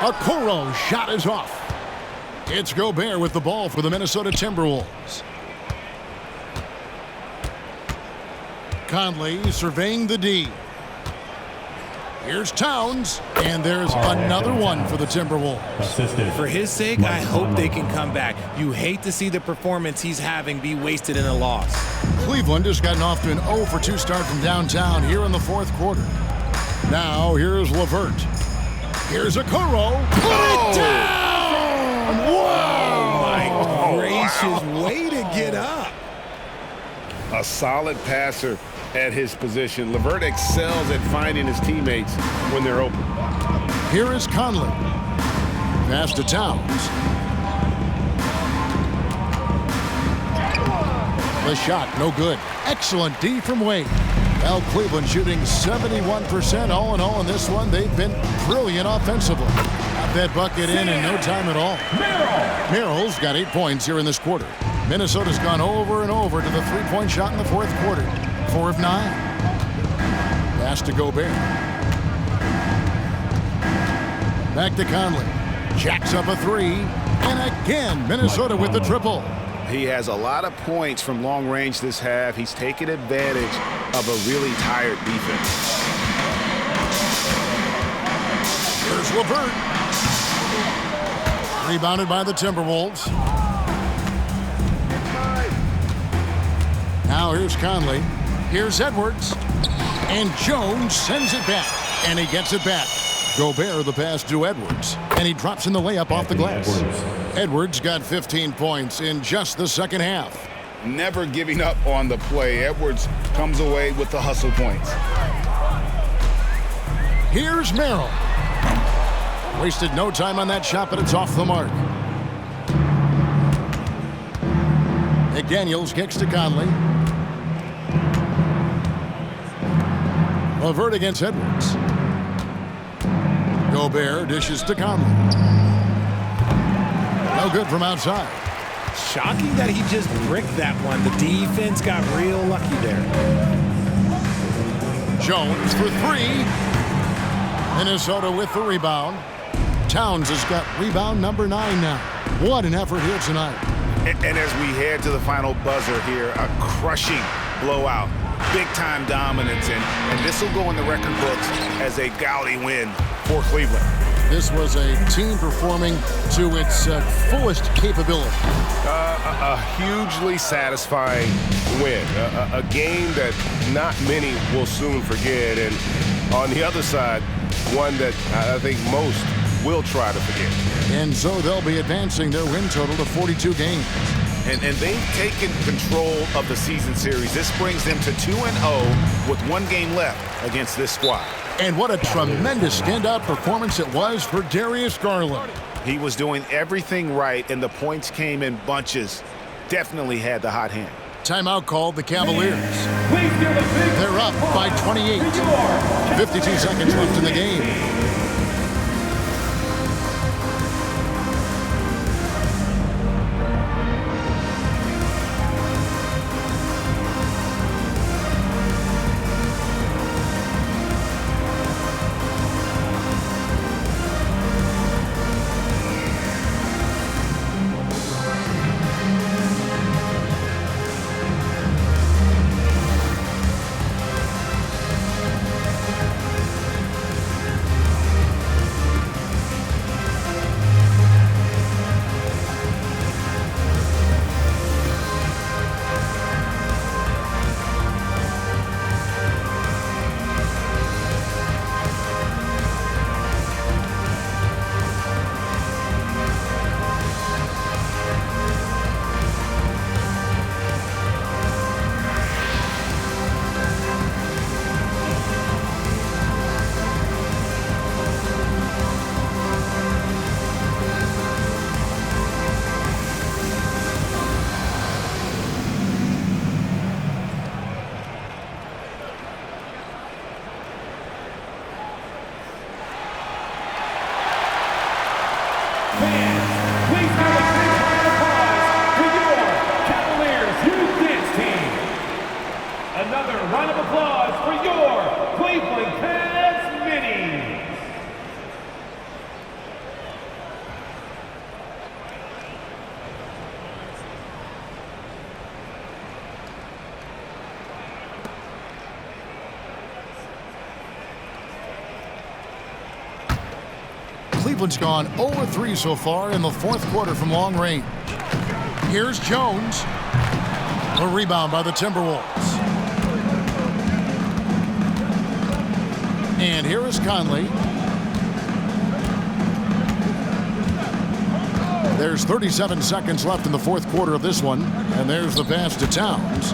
Okoro shot is off. It's Gobert with the ball for the Minnesota Timberwolves. Conley surveying the D. Here's Towns, and there's another one for the Timberwolves. For his sake, I hope they can come back. You hate to see the performance he's having be wasted in a loss. Cleveland has gotten off to an 0-for-2 start from downtown here in the fourth quarter. Now here's LeVert. Here's Okoro. Put it down! Whoa! My gracious, way to get up. A solid passer at his position. LeVert excels at finding his teammates when they're open. Here is Conley. Pass to Towns. The shot, no good. Excellent D from Wade. Well, Cleveland shooting 71% all in all in this one. They've been brilliant offensively. Got that bucket in no time at all. Merrill's got 8 points here in this quarter. Minnesota's gone over and over to the three-point shot in the fourth quarter. 4 of 9. Pass to Gobert. Back to Conley. Jacks up a three. And again, Minnesota with the triple. He has a lot of points from long range this half. He's taken advantage of a really tired defense. Here's LeVert. Rebounded by the Timberwolves. Now here's Conley. Here's Edwards. And Jones sends it back. And he gets it back. Gobert the pass to Edwards. And he drops in the layup off the glass. Edwards got 15 points in just the second half. Never giving up on the play. Edwards comes away with the hustle points. Here's Merrill. Wasted no time on that shot, but it's off the mark. McDaniels kicks to Conley. LeVert against Edwards. Gobert dishes to Conley. No good from outside. Shocking that he just bricked that one. The defense got real lucky there. Jones for three. Minnesota with the rebound. Towns has got rebound number 9 now. What an effort here tonight. And as we head to the final buzzer here, a crushing blowout. Big-time dominance, and this will go in the record books as a gaudy win for Cleveland. This was a team performing to its fullest capability. A hugely satisfying win. A game that not many will soon forget. And on the other side, one that I think most will try to forget. And so they'll be advancing their win total to 42 games. And they've taken control of the season series. This brings them to 2-0 with 1 game left against this squad. And what a tremendous standout performance it was for Darius Garland. He was doing everything right, and the points came in bunches. Definitely had the hot hand. Timeout called the Cavaliers. They're up by 28. 52 seconds left in the game. Cleveland's gone 0-3 so far in the fourth quarter from long range. Here's Jones. A rebound by the Timberwolves. And here is Conley. There's 37 seconds left in the fourth quarter of this one. And there's the pass to Towns.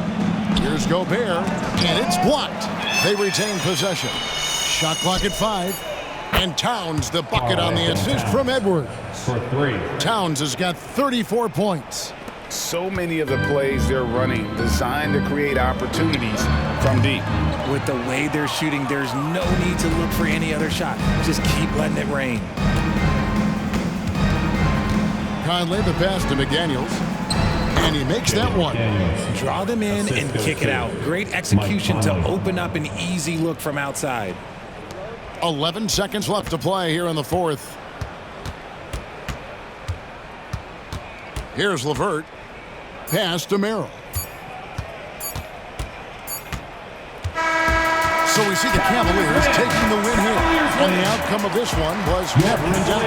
Here's Gobert. And it's blocked. They retain possession. Shot clock at 5. And Towns the bucket on the assist from Edwards. For 3. Towns has got 34 points. So many of the plays they're running designed to create opportunities from deep. With the way they're shooting, there's no need to look for any other shot. Just keep letting it rain. Conley, the pass to McDaniels. And he makes that one. Draw them in and kick it out. Great execution to open up an easy look from outside. 11 seconds left to play here in the fourth. Here's LeVert. Pass to Merrill. So we see the Cavaliers taking the win here. And the outcome of this one was never in doubt.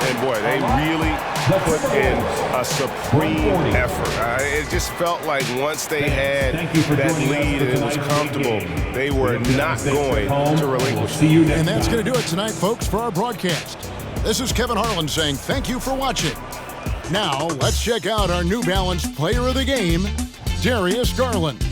And boy, they really put in a supreme effort. It just felt like once they had that lead and it was comfortable, they were not going to relinquish. And that's going to do it tonight, folks, for our broadcast. This is Kevin Harlan saying thank you for watching. Now, let's check out our New Balance Player of the Game, Darius Garland.